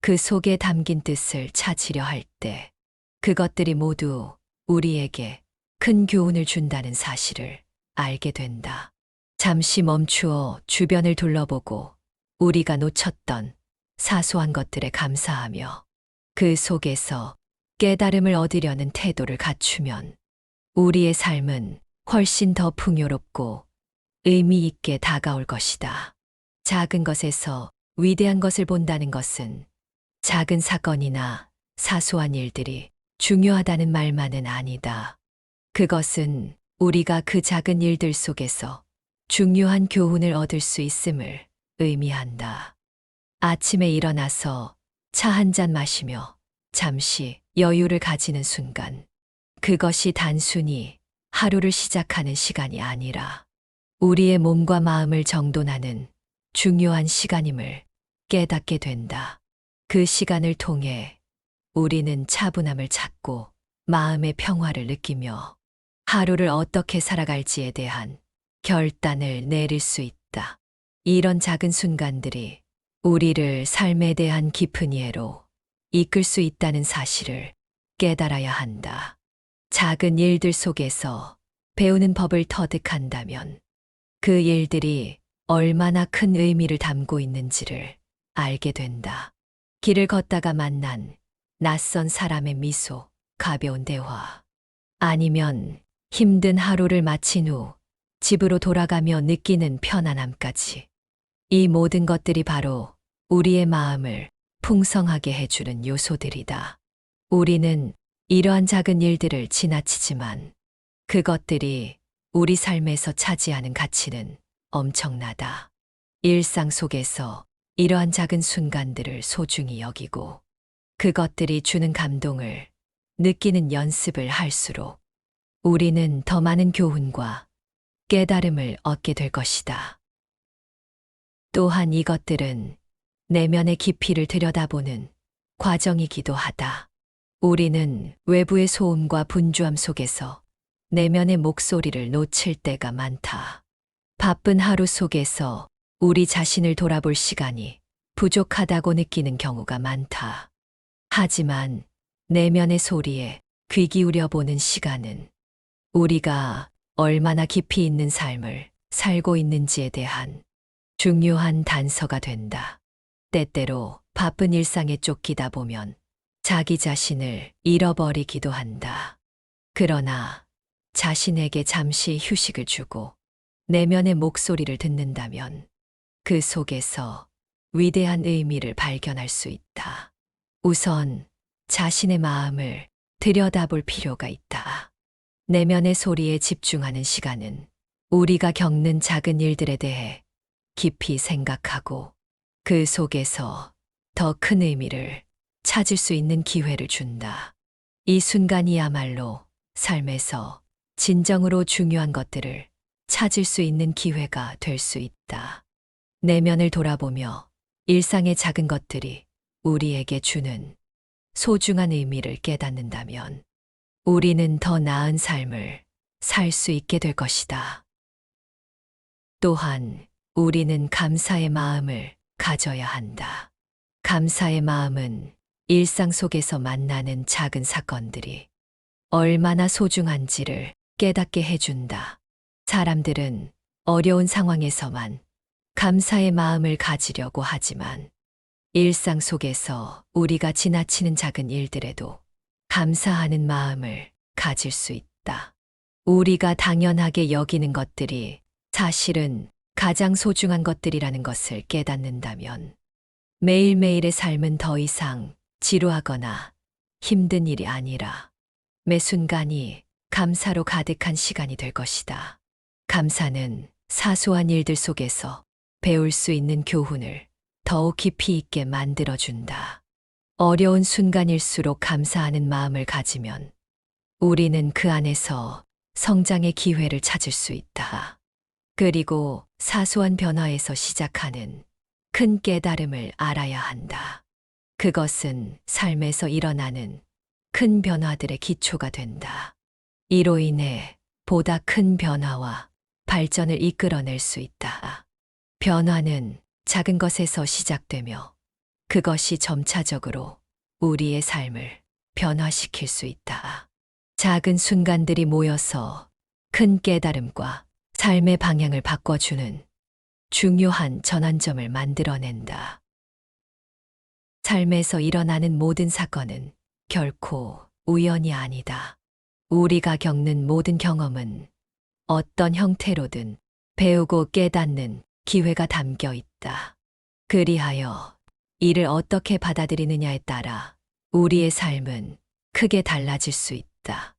그 속에 담긴 뜻을 찾으려 할 때 그것들이 모두 우리에게 큰 교훈을 준다는 사실을 알게 된다. 잠시 멈추어 주변을 둘러보고 우리가 놓쳤던 사소한 것들에 감사하며 그 속에서 깨달음을 얻으려는 태도를 갖추면 우리의 삶은 훨씬 더 풍요롭고 의미 있게 다가올 것이다. 작은 것에서 위대한 것을 본다는 것은 작은 사건이나 사소한 일들이 중요하다는 말만은 아니다. 그것은 우리가 그 작은 일들 속에서 중요한 교훈을 얻을 수 있음을 의미한다. 아침에 일어나서 차 한 잔 마시며 잠시 여유를 가지는 순간, 그것이 단순히 하루를 시작하는 시간이 아니라 우리의 몸과 마음을 정돈하는 중요한 시간임을 깨닫게 된다. 그 시간을 통해 우리는 차분함을 찾고 마음의 평화를 느끼며 하루를 어떻게 살아갈지에 대한 결단을 내릴 수 있다. 이런 작은 순간들이 우리를 삶에 대한 깊은 이해로 이끌 수 있다는 사실을 깨달아야 한다. 작은 일들 속에서 배우는 법을 터득한다면 그 일들이 얼마나 큰 의미를 담고 있는지를 알게 된다. 길을 걷다가 만난 낯선 사람의 미소, 가벼운 대화, 아니면 힘든 하루를 마친 후 집으로 돌아가며 느끼는 편안함까지. 이 모든 것들이 바로 우리의 마음을 풍성하게 해주는 요소들이다. 우리는 이러한 작은 일들을 지나치지만 그것들이 우리 삶에서 차지하는 가치는 엄청나다. 일상 속에서 이러한 작은 순간들을 소중히 여기고 그것들이 주는 감동을 느끼는 연습을 할수록 우리는 더 많은 교훈과 깨달음을 얻게 될 것이다. 또한 이것들은 내면의 깊이를 들여다보는 과정이기도 하다. 우리는 외부의 소음과 분주함 속에서 내면의 목소리를 놓칠 때가 많다. 바쁜 하루 속에서 우리 자신을 돌아볼 시간이 부족하다고 느끼는 경우가 많다. 하지만 내면의 소리에 귀 기울여 보는 시간은 우리가 얼마나 깊이 있는 삶을 살고 있는지에 대한 중요한 단서가 된다. 때때로 바쁜 일상에 쫓기다 보면 자기 자신을 잃어버리기도 한다. 그러나 자신에게 잠시 휴식을 주고 내면의 목소리를 듣는다면 그 속에서 위대한 의미를 발견할 수 있다. 우선 자신의 마음을 들여다볼 필요가 있다. 내면의 소리에 집중하는 시간은 우리가 겪는 작은 일들에 대해 깊이 생각하고 그 속에서 더 큰 의미를 찾을 수 있는 기회를 준다. 이 순간이야말로 삶에서 진정으로 중요한 것들을 찾을 수 있는 기회가 될 수 있다. 내면을 돌아보며 일상의 작은 것들이 우리에게 주는 소중한 의미를 깨닫는다면 우리는 더 나은 삶을 살 수 있게 될 것이다. 또한 우리는 감사의 마음을 가져야 한다. 감사의 마음은 일상 속에서 만나는 작은 사건들이 얼마나 소중한지를 깨닫게 해준다. 사람들은 어려운 상황에서만 감사의 마음을 가지려고 하지만 일상 속에서 우리가 지나치는 작은 일들에도 감사하는 마음을 가질 수 있다. 우리가 당연하게 여기는 것들이 사실은 가장 소중한 것들이라는 것을 깨닫는다면 매일매일의 삶은 더 이상 지루하거나 힘든 일이 아니라 매 순간이 감사로 가득한 시간이 될 것이다. 감사는 사소한 일들 속에서 배울 수 있는 교훈을 더욱 깊이 있게 만들어준다. 어려운 순간일수록 감사하는 마음을 가지면 우리는 그 안에서 성장의 기회를 찾을 수 있다. 그리고 사소한 변화에서 시작하는 큰 깨달음을 알아야 한다. 그것은 삶에서 일어나는 큰 변화들의 기초가 된다. 이로 인해 보다 큰 변화와 발전을 이끌어낼 수 있다. 변화는 작은 것에서 시작되며 그것이 점차적으로 우리의 삶을 변화시킬 수 있다. 작은 순간들이 모여서 큰 깨달음과 삶의 방향을 바꿔주는 중요한 전환점을 만들어낸다. 삶에서 일어나는 모든 사건은 결코 우연이 아니다. 우리가 겪는 모든 경험은 어떤 형태로든 배우고 깨닫는 기회가 담겨 있다. 그리하여 이를 어떻게 받아들이느냐에 따라 우리의 삶은 크게 달라질 수 있다.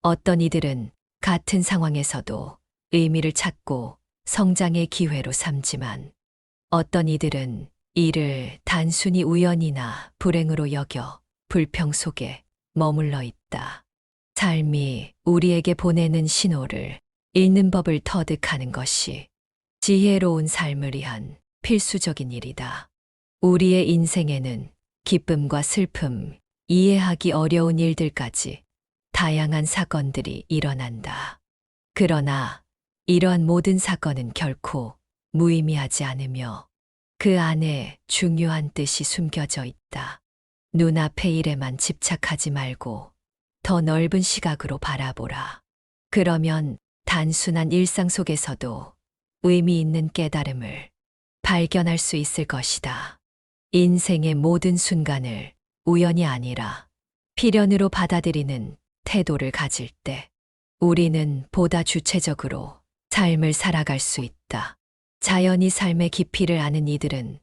어떤 이들은 같은 상황에서도 의미를 찾고 성장의 기회로 삼지만 어떤 이들은 이를 단순히 우연이나 불행으로 여겨 불평 속에 머물러 있다. 삶이 우리에게 보내는 신호를 읽는 법을 터득하는 것이 지혜로운 삶을 위한 필수적인 일이다. 우리의 인생에는 기쁨과 슬픔, 이해하기 어려운 일들까지 다양한 사건들이 일어난다. 그러나 이러한 모든 사건은 결코 무의미하지 않으며 그 안에 중요한 뜻이 숨겨져 있다. 눈앞의 일에만 집착하지 말고 더 넓은 시각으로 바라보라. 그러면 단순한 일상 속에서도 의미 있는 깨달음을 발견할 수 있을 것이다. 인생의 모든 순간을 우연이 아니라 필연으로 받아들이는 태도를 가질 때 우리는 보다 주체적으로 삶을 살아갈 수 있다. 자연히 삶의 깊이를 아는 이들은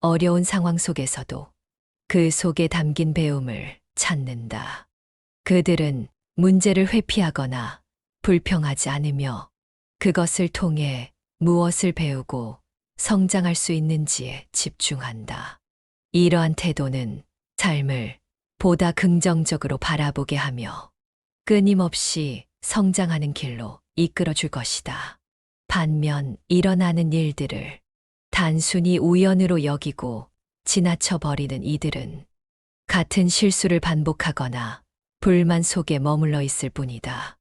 어려운 상황 속에서도 그 속에 담긴 배움을 찾는다. 그들은 문제를 회피하거나 불평하지 않으며 그것을 통해 무엇을 배우고 성장할 수 있는지에 집중한다. 이러한 태도는 삶을 보다 긍정적으로 바라보게 하며 끊임없이 성장하는 길로 이끌어 줄 것이다. 반면 일어나는 일들을 단순히 우연으로 여기고 지나쳐 버리는 이들은 같은 실수를 반복하거나 불만 속에 머물러 있을 뿐이다.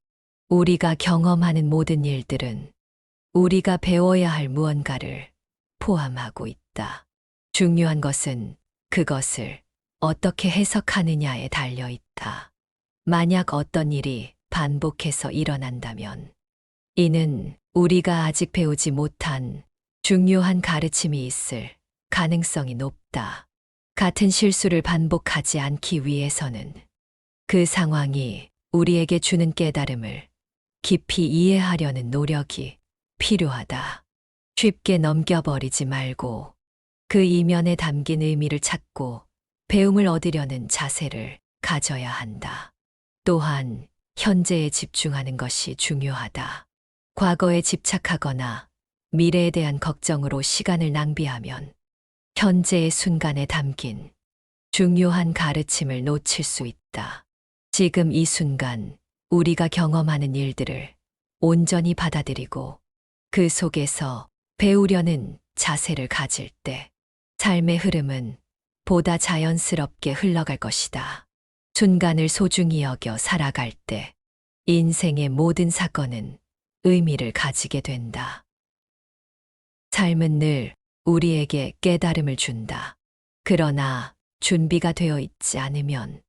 우리가 경험하는 모든 일들은 우리가 배워야 할 무언가를 포함하고 있다. 중요한 것은 그것을 어떻게 해석하느냐에 달려 있다. 만약 어떤 일이 반복해서 일어난다면 이는 우리가 아직 배우지 못한 중요한 가르침이 있을 가능성이 높다. 같은 실수를 반복하지 않기 위해서는 그 상황이 우리에게 주는 깨달음을 깊이 이해하려는 노력이 필요하다. 쉽게 넘겨버리지 말고 그 이면에 담긴 의미를 찾고 배움을 얻으려는 자세를 가져야 한다. 또한 현재에 집중하는 것이 중요하다. 과거에 집착하거나 미래에 대한 걱정으로 시간을 낭비하면 현재의 순간에 담긴 중요한 가르침을 놓칠 수 있다. 지금 이 순간 우리가 경험하는 일들을 온전히 받아들이고 그 속에서 배우려는 자세를 가질 때 삶의 흐름은 보다 자연스럽게 흘러갈 것이다. 순간을 소중히 여겨 살아갈 때 인생의 모든 사건은 의미를 가지게 된다. 삶은 늘 우리에게 깨달음을 준다. 그러나 준비가 되어 있지 않으면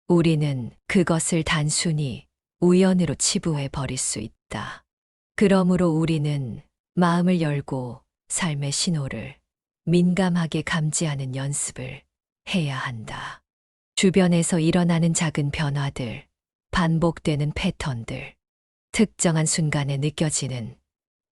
우리는 그것을 단순히 우연으로 치부해 버릴 수 있다. 그러므로 우리는 마음을 열고 삶의 신호를 민감하게 감지하는 연습을 해야 한다. 주변에서 일어나는 작은 변화들, 반복되는 패턴들, 특정한 순간에 느껴지는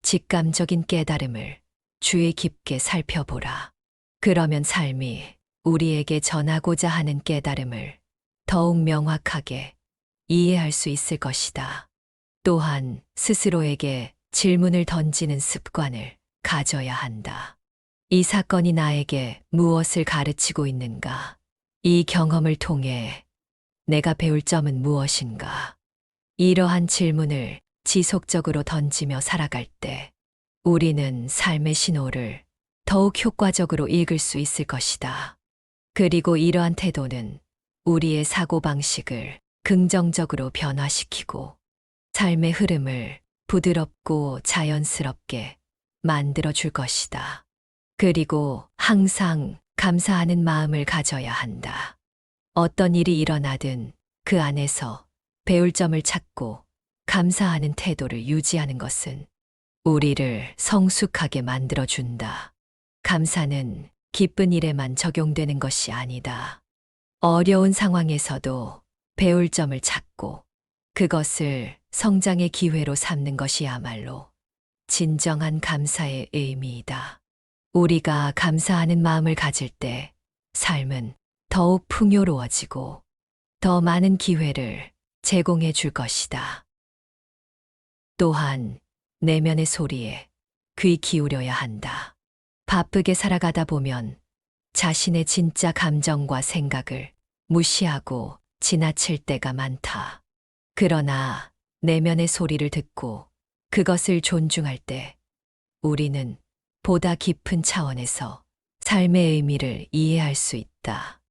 직감적인 깨달음을 주의 깊게 살펴보라. 그러면 삶이 우리에게 전하고자 하는 깨달음을 더욱 명확하게 이해할 수 있을 것이다. 또한 스스로에게 질문을 던지는 습관을 가져야 한다. 이 사건이 나에게 무엇을 가르치고 있는가? 이 경험을 통해 내가 배울 점은 무엇인가? 이러한 질문을 지속적으로 던지며 살아갈 때 우리는 삶의 신호를 더욱 효과적으로 읽을 수 있을 것이다. 그리고 이러한 태도는 우리의 사고방식을 긍정적으로 변화시키고 삶의 흐름을 부드럽고 자연스럽게 만들어 줄 것이다. 그리고 항상 감사하는 마음을 가져야 한다. 어떤 일이 일어나든 그 안에서 배울 점을 찾고 감사하는 태도를 유지하는 것은 우리를 성숙하게 만들어 준다. 감사는 기쁜 일에만 적용되는 것이 아니다. 어려운 상황에서도 배울 점을 찾고 그것을 성장의 기회로 삼는 것이야말로 진정한 감사의 의미이다. 우리가 감사하는 마음을 가질 때 삶은 더욱 풍요로워지고 더 많은 기회를 제공해 줄 것이다. 또한 내면의 소리에 귀 기울여야 한다. 바쁘게 살아가다 보면 자신의 진짜 감정과 생각을 무시하고 지나칠 때가 많다. 그러나 내면의 소리를 듣고 그것을 존중할 때 우리는 보다 깊은 차원에서 삶의 의미를 이해할 수 있다.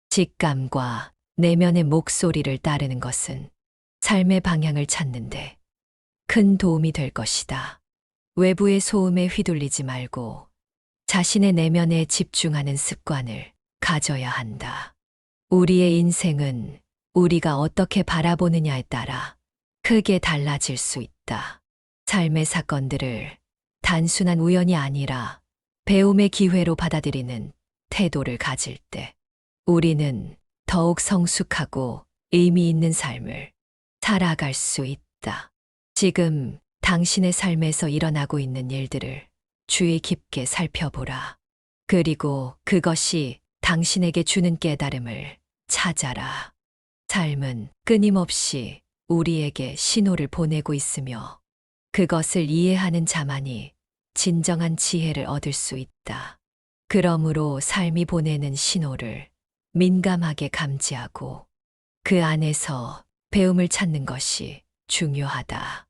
직감과 내면의 목소리를 따르는 것은 삶의 방향을 찾는데 큰 도움이 될 것이다. 외부의 소음에 휘둘리지 말고 자신의 내면에 집중하는 습관을 가져야 한다. 우리의 인생은 우리가 어떻게 바라보느냐에 따라 크게 달라질 수 있다. 삶의 사건들을 단순한 우연이 아니라 배움의 기회로 받아들이는 태도를 가질 때 우리는 더욱 성숙하고 의미 있는 삶을 살아갈 수 있다. 지금 당신의 삶에서 일어나고 있는 일들을 주의 깊게 살펴보라. 그리고 그것이 당신에게 주는 깨달음을 찾아라. 삶은 끊임없이 우리에게 신호를 보내고 있으며 그것을 이해하는 자만이 진정한 지혜를 얻을 수 있다. 그러므로 삶이 보내는 신호를 민감하게 감지하고 그 안에서 배움을 찾는 것이 중요하다.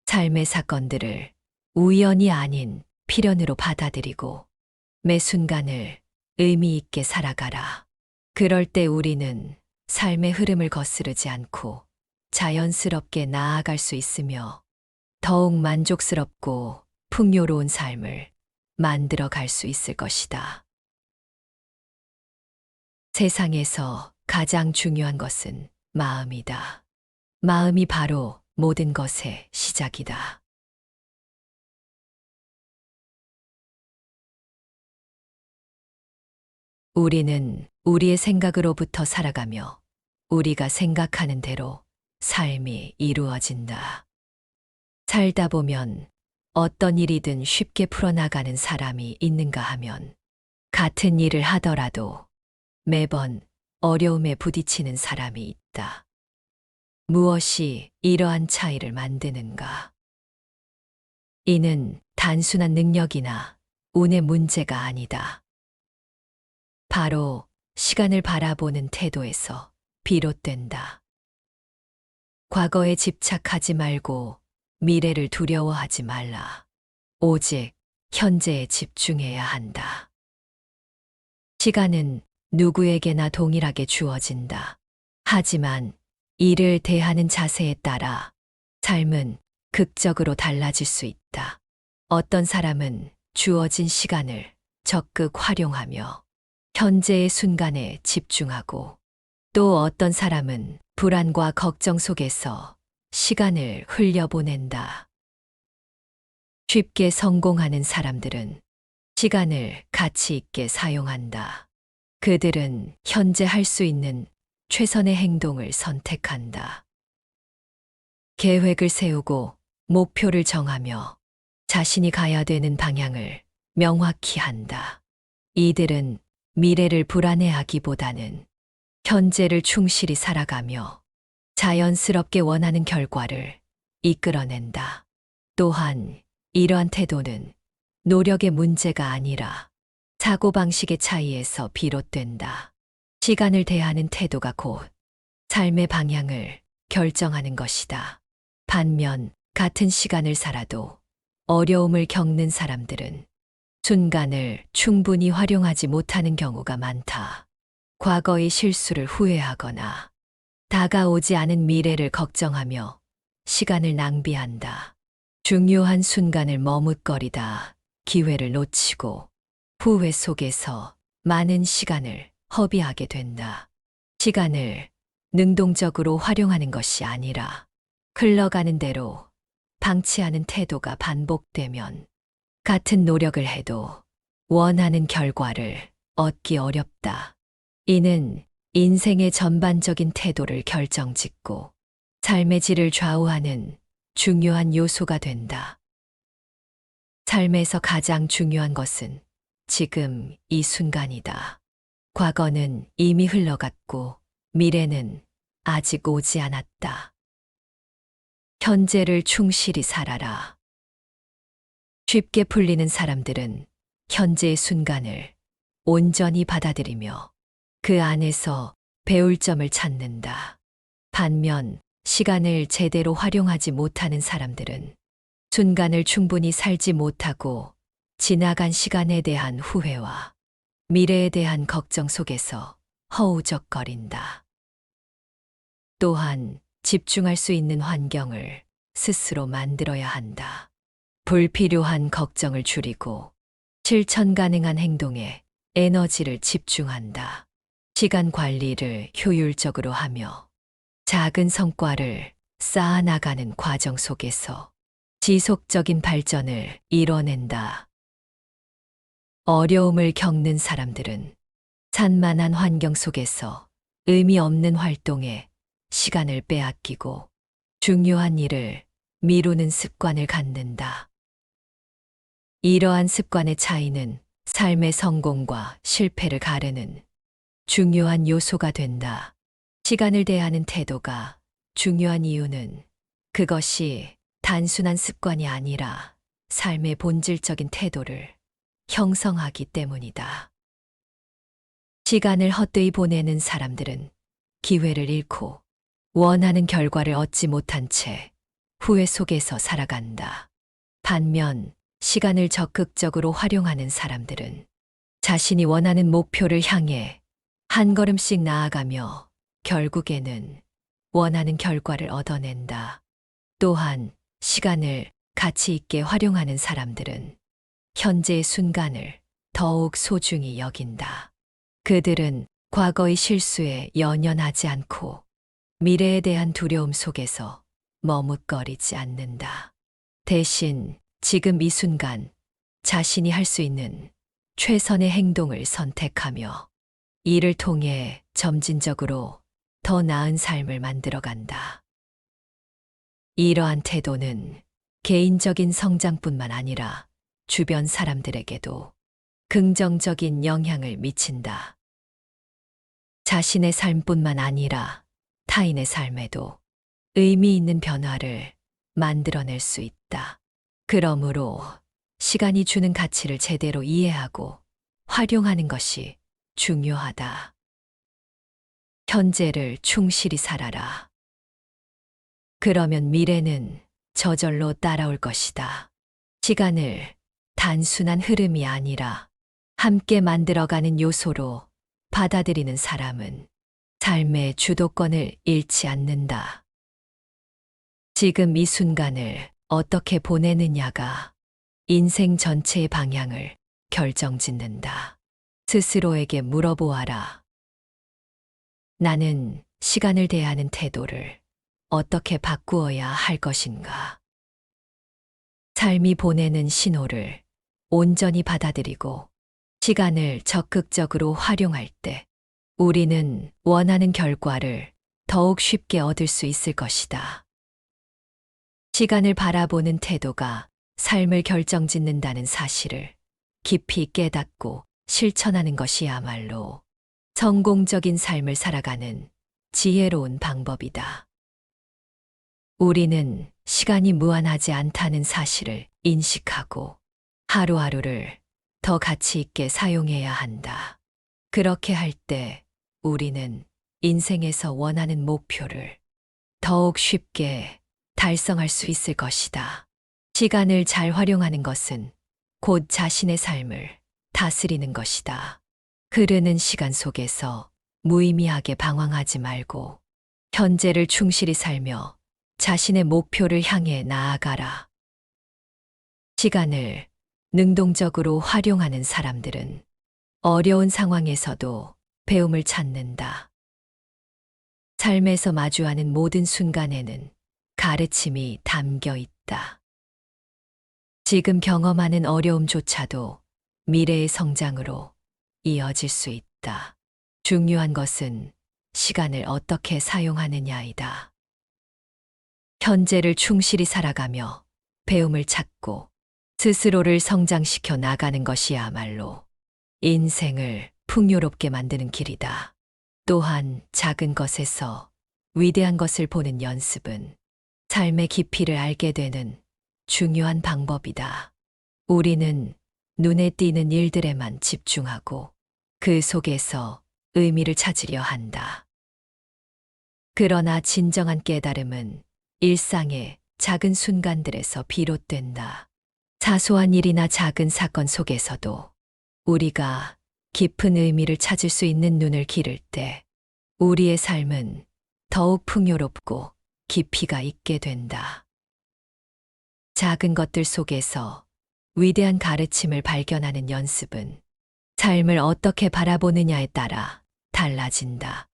삶의 사건들을 우연이 아닌 필연으로 받아들이고 매 순간을 의미 있게 살아가라. 그럴 때 우리는 삶의 흐름을 거스르지 않고 자연스럽게 나아갈 수 있으며 더욱 만족스럽고 풍요로운 삶을 만들어 갈 수 있을 것이다. 세상에서 가장 중요한 것은 마음이다. 마음이 바로 모든 것의 시작이다. 우리는 우리의 생각으로부터 살아가며 우리가 생각하는 대로 삶이 이루어진다. 살다 보면 어떤 일이든 쉽게 풀어나가는 사람이 있는가 하면 같은 일을 하더라도 매번 어려움에 부딪히는 사람이 있다. 무엇이 이러한 차이를 만드는가? 이는 단순한 능력이나 운의 문제가 아니다. 바로 시간을 바라보는 태도에서 비롯된다. 과거에 집착하지 말고 미래를 두려워하지 말라. 오직 현재에 집중해야 한다. 시간은 누구에게나 동일하게 주어진다. 하지만 이를 대하는 자세에 따라 삶은 극적으로 달라질 수 있다. 어떤 사람은 주어진 시간을 적극 활용하며 현재의 순간에 집중하고 또 어떤 사람은 불안과 걱정 속에서 시간을 흘려보낸다. 쉽게 성공하는 사람들은 시간을 가치 있게 사용한다. 그들은 현재 할 수 있는 최선의 행동을 선택한다. 계획을 세우고 목표를 정하며 자신이 가야 되는 방향을 명확히 한다. 이들은 미래를 불안해하기보다는 현재를 충실히 살아가며 자연스럽게 원하는 결과를 이끌어낸다. 또한 이러한 태도는 노력의 문제가 아니라 사고방식의 차이에서 비롯된다. 시간을 대하는 태도가 곧 삶의 방향을 결정하는 것이다. 반면 같은 시간을 살아도 어려움을 겪는 사람들은 순간을 충분히 활용하지 못하는 경우가 많다. 과거의 실수를 후회하거나 다가오지 않은 미래를 걱정하며 시간을 낭비한다. 중요한 순간을 머뭇거리다 기회를 놓치고 후회 속에서 많은 시간을 허비하게 된다. 시간을 능동적으로 활용하는 것이 아니라 흘러가는 대로 방치하는 태도가 반복되면 같은 노력을 해도 원하는 결과를 얻기 어렵다. 이는 인생의 전반적인 태도를 결정짓고 삶의 질을 좌우하는 중요한 요소가 된다. 삶에서 가장 중요한 것은 지금 이 순간이다. 과거는 이미 흘러갔고 미래는 아직 오지 않았다. 현재를 충실히 살아라. 쉽게 풀리는 사람들은 현재의 순간을 온전히 받아들이며 그 안에서 배울 점을 찾는다. 반면 시간을 제대로 활용하지 못하는 사람들은 순간을 충분히 살지 못하고 지나간 시간에 대한 후회와 미래에 대한 걱정 속에서 허우적거린다. 또한 집중할 수 있는 환경을 스스로 만들어야 한다. 불필요한 걱정을 줄이고 실천 가능한 행동에 에너지를 집중한다. 시간 관리를 효율적으로 하며 작은 성과를 쌓아나가는 과정 속에서 지속적인 발전을 이뤄낸다. 어려움을 겪는 사람들은 산만한 환경 속에서 의미 없는 활동에 시간을 빼앗기고 중요한 일을 미루는 습관을 갖는다. 이러한 습관의 차이는 삶의 성공과 실패를 가르는 중요한 요소가 된다. 시간을 대하는 태도가 중요한 이유는 그것이 단순한 습관이 아니라 삶의 본질적인 태도를 형성하기 때문이다. 시간을 헛되이 보내는 사람들은 기회를 잃고 원하는 결과를 얻지 못한 채 후회 속에서 살아간다. 반면 시간을 적극적으로 활용하는 사람들은 자신이 원하는 목표를 향해 한 걸음씩 나아가며 결국에는 원하는 결과를 얻어낸다. 또한 시간을 가치 있게 활용하는 사람들은 현재의 순간을 더욱 소중히 여긴다. 그들은 과거의 실수에 연연하지 않고 미래에 대한 두려움 속에서 머뭇거리지 않는다. 대신 지금 이 순간 자신이 할 수 있는 최선의 행동을 선택하며 이를 통해 점진적으로 더 나은 삶을 만들어간다. 이러한 태도는 개인적인 성장뿐만 아니라 주변 사람들에게도 긍정적인 영향을 미친다. 자신의 삶뿐만 아니라 타인의 삶에도 의미 있는 변화를 만들어낼 수 있다. 그러므로 시간이 주는 가치를 제대로 이해하고 활용하는 것이 중요하다. 현재를 충실히 살아라. 그러면 미래는 저절로 따라올 것이다. 시간을 단순한 흐름이 아니라 함께 만들어가는 요소로 받아들이는 사람은 삶의 주도권을 잃지 않는다. 지금 이 순간을 어떻게 보내느냐가 인생 전체의 방향을 결정짓는다. 스스로에게 물어보아라. 나는 시간을 대하는 태도를 어떻게 바꾸어야 할 것인가? 삶이 보내는 신호를 온전히 받아들이고 시간을 적극적으로 활용할 때 우리는 원하는 결과를 더욱 쉽게 얻을 수 있을 것이다. 시간을 바라보는 태도가 삶을 결정짓는다는 사실을 깊이 깨닫고 실천하는 것이야말로 성공적인 삶을 살아가는 지혜로운 방법이다. 우리는 시간이 무한하지 않다는 사실을 인식하고 하루하루를 더 가치 있게 사용해야 한다. 그렇게 할 때 우리는 인생에서 원하는 목표를 더욱 쉽게 달성할 수 있을 것이다. 시간을 잘 활용하는 것은 곧 자신의 삶을 다스리는 것이다. 흐르는 시간 속에서 무의미하게 방황하지 말고 현재를 충실히 살며 자신의 목표를 향해 나아가라. 시간을 능동적으로 활용하는 사람들은 어려운 상황에서도 배움을 찾는다. 삶에서 마주하는 모든 순간에는 가르침이 담겨 있다. 지금 경험하는 어려움조차도 미래의 성장으로 이어질 수 있다. 중요한 것은 시간을 어떻게 사용하느냐이다. 현재를 충실히 살아가며 배움을 찾고 스스로를 성장시켜 나가는 것이야말로 인생을 풍요롭게 만드는 길이다. 또한 작은 것에서 위대한 것을 보는 연습은 삶의 깊이를 알게 되는 중요한 방법이다. 우리는 눈에 띄는 일들에만 집중하고 그 속에서 의미를 찾으려 한다. 그러나 진정한 깨달음은 일상의 작은 순간들에서 비롯된다. 사소한 일이나 작은 사건 속에서도 우리가 깊은 의미를 찾을 수 있는 눈을 기를 때 우리의 삶은 더욱 풍요롭고 깊이가 있게 된다. 작은 것들 속에서 위대한 가르침을 발견하는 연습은 삶을 어떻게 바라보느냐에 따라 달라진다.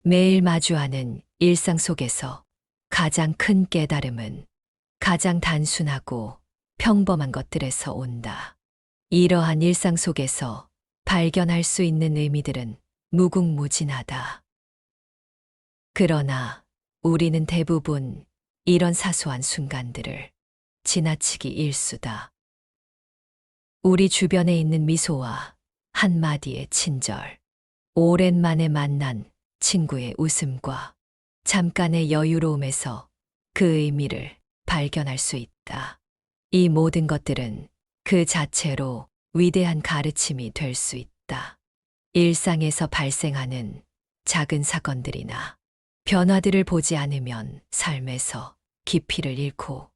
매일 마주하는 일상 속에서 가장 큰 깨달음은 가장 단순하고 평범한 것들에서 온다. 이러한 일상 속에서 발견할 수 있는 의미들은 무궁무진하다. 그러나 우리는 대부분 이런 사소한 순간들을 지나치기 일쑤다. 우리 주변에 있는 미소와 한마디의 친절, 오랜만에 만난 친구의 웃음과 잠깐의 여유로움에서 그 의미를 발견할 수 있다. 이 모든 것들은 그 자체로 위대한 가르침이 될 수 있다. 일상에서 발생하는 작은 사건들이나 변화들을 보지 않으면 삶에서 깊이를 잃고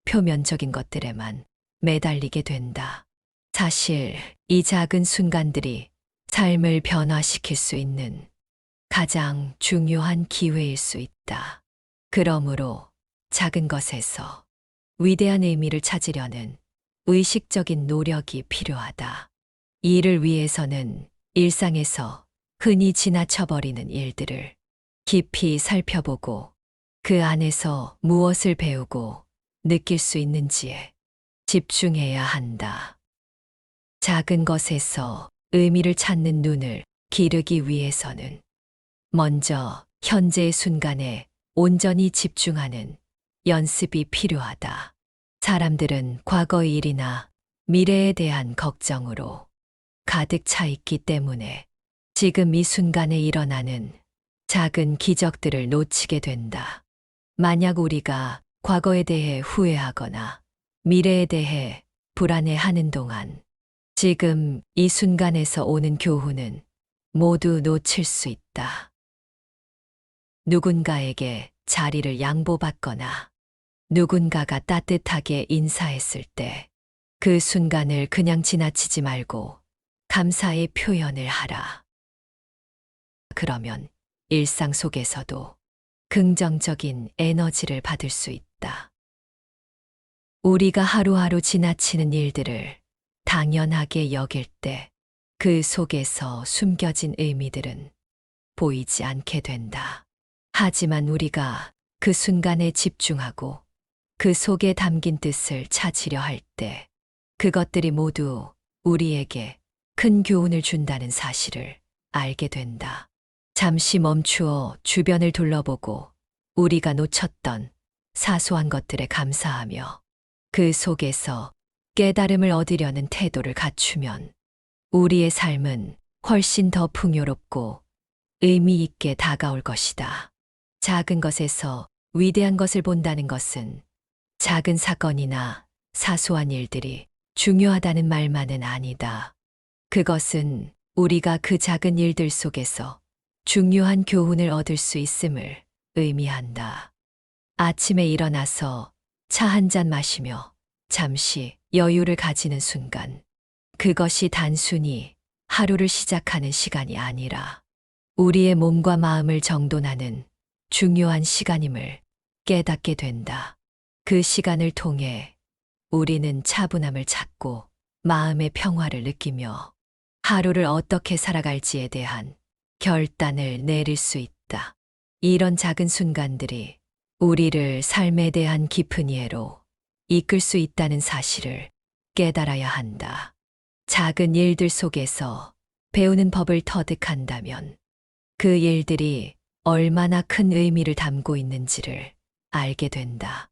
표면적인 것들에만 매달리게 된다. 사실 이 작은 순간들이 삶을 변화시킬 수 있는 가장 중요한 기회일 수 있다. 그러므로 작은 것에서 위대한 의미를 찾으려는 의식적인 노력이 필요하다. 이를 위해서는 일상에서 흔히 지나쳐버리는 일들을 깊이 살펴보고 그 안에서 무엇을 배우고 느낄 수 있는지에 집중해야 한다. 작은 것에서 의미를 찾는 눈을 기르기 위해서는 먼저 현재의 순간에 온전히 집중하는 연습이 필요하다. 사람들은 과거의 일이나 미래에 대한 걱정으로 가득 차 있기 때문에 지금 이 순간에 일어나는 작은 기적들을 놓치게 된다. 만약 우리가 과거에 대해 후회하거나 미래에 대해 불안해하는 동안 지금 이 순간에서 오는 교훈은 모두 놓칠 수 있다. 누군가에게 자리를 양보받거나 누군가가 따뜻하게 인사했을 때 그 순간을 그냥 지나치지 말고 감사의 표현을 하라. 그러면 일상 속에서도 긍정적인 에너지를 받을 수 있다. 우리가 하루하루 지나치는 일들을 당연하게 여길 때 그 속에서 숨겨진 의미들은 보이지 않게 된다. 하지만 우리가 그 순간에 집중하고 그 속에 담긴 뜻을 찾으려 할 때 그것들이 모두 우리에게 큰 교훈을 준다는 사실을 알게 된다. 잠시 멈추어 주변을 둘러보고 우리가 놓쳤던 사소한 것들에 감사하며 그 속에서 깨달음을 얻으려는 태도를 갖추면 우리의 삶은 훨씬 더 풍요롭고 의미 있게 다가올 것이다. 작은 것에서 위대한 것을 본다는 것은 작은 사건이나 사소한 일들이 중요하다는 말만은 아니다. 그것은 우리가 그 작은 일들 속에서 중요한 교훈을 얻을 수 있음을 의미한다. 아침에 일어나서 차 한 잔 마시며 잠시 여유를 가지는 순간, 그것이 단순히 하루를 시작하는 시간이 아니라 우리의 몸과 마음을 정돈하는 중요한 시간임을 깨닫게 된다. 그 시간을 통해 우리는 차분함을 찾고 마음의 평화를 느끼며 하루를 어떻게 살아갈지에 대한 결단을 내릴 수 있다. 이런 작은 순간들이 우리를 삶에 대한 깊은 이해로 이끌 수 있다는 사실을 깨달아야 한다. 작은 일들 속에서 배우는 법을 터득한다면 그 일들이 얼마나 큰 의미를 담고 있는지를 알게 된다.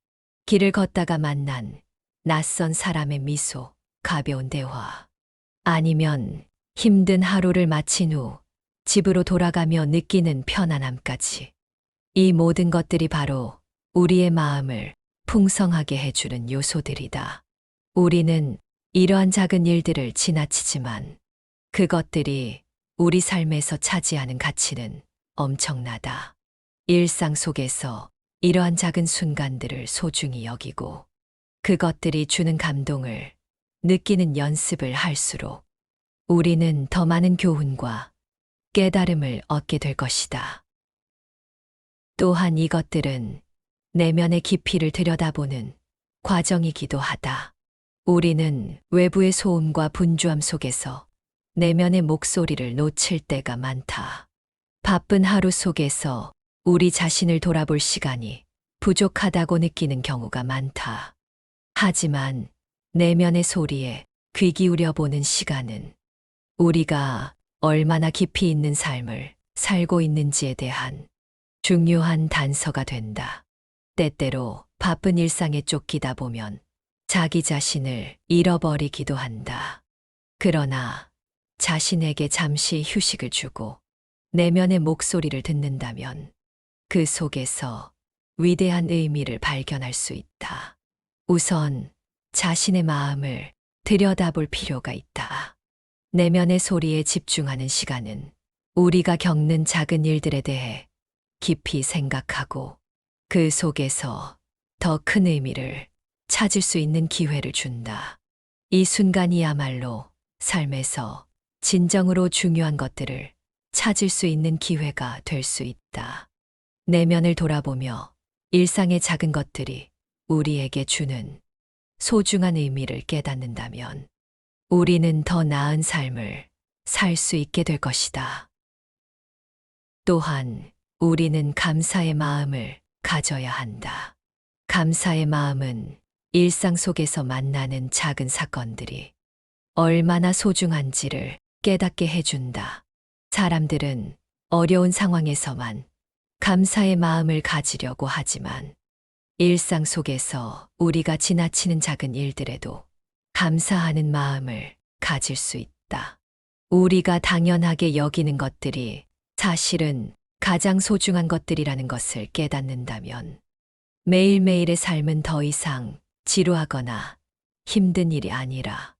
길을 걷다가 만난 낯선 사람의 미소, 가벼운 대화, 아니면 힘든 하루를 마친 후 집으로 돌아가며 느끼는 편안함까지. 이 모든 것들이 바로 우리의 마음을 풍성하게 해주는 요소들이다. 우리는 이러한 작은 일들을 지나치지만 그것들이 우리 삶에서 차지하는 가치는 엄청나다. 일상 속에서 이러한 작은 순간들을 소중히 여기고 그것들이 주는 감동을 느끼는 연습을 할수록 우리는 더 많은 교훈과 깨달음을 얻게 될 것이다. 또한 이것들은 내면의 깊이를 들여다보는 과정이기도 하다. 우리는 외부의 소음과 분주함 속에서 내면의 목소리를 놓칠 때가 많다. 바쁜 하루 속에서 우리 자신을 돌아볼 시간이 부족하다고 느끼는 경우가 많다. 하지만 내면의 소리에 귀 기울여 보는 시간은 우리가 얼마나 깊이 있는 삶을 살고 있는지에 대한 중요한 단서가 된다. 때때로 바쁜 일상에 쫓기다 보면 자기 자신을 잃어버리기도 한다. 그러나 자신에게 잠시 휴식을 주고 내면의 목소리를 듣는다면 그 속에서 위대한 의미를 발견할 수 있다. 우선 자신의 마음을 들여다볼 필요가 있다. 내면의 소리에 집중하는 시간은 우리가 겪는 작은 일들에 대해 깊이 생각하고 그 속에서 더 큰 의미를 찾을 수 있는 기회를 준다. 이 순간이야말로 삶에서 진정으로 중요한 것들을 찾을 수 있는 기회가 될 수 있다. 내면을 돌아보며 일상의 작은 것들이 우리에게 주는 소중한 의미를 깨닫는다면 우리는 더 나은 삶을 살 수 있게 될 것이다. 또한 우리는 감사의 마음을 가져야 한다. 감사의 마음은 일상 속에서 만나는 작은 사건들이 얼마나 소중한지를 깨닫게 해준다. 사람들은 어려운 상황에서만 감사의 마음을 가지려고 하지만 일상 속에서 우리가 지나치는 작은 일들에도 감사하는 마음을 가질 수 있다. 우리가 당연하게 여기는 것들이 사실은 가장 소중한 것들이라는 것을 깨닫는다면 매일매일의 삶은 더 이상 지루하거나 힘든 일이 아니라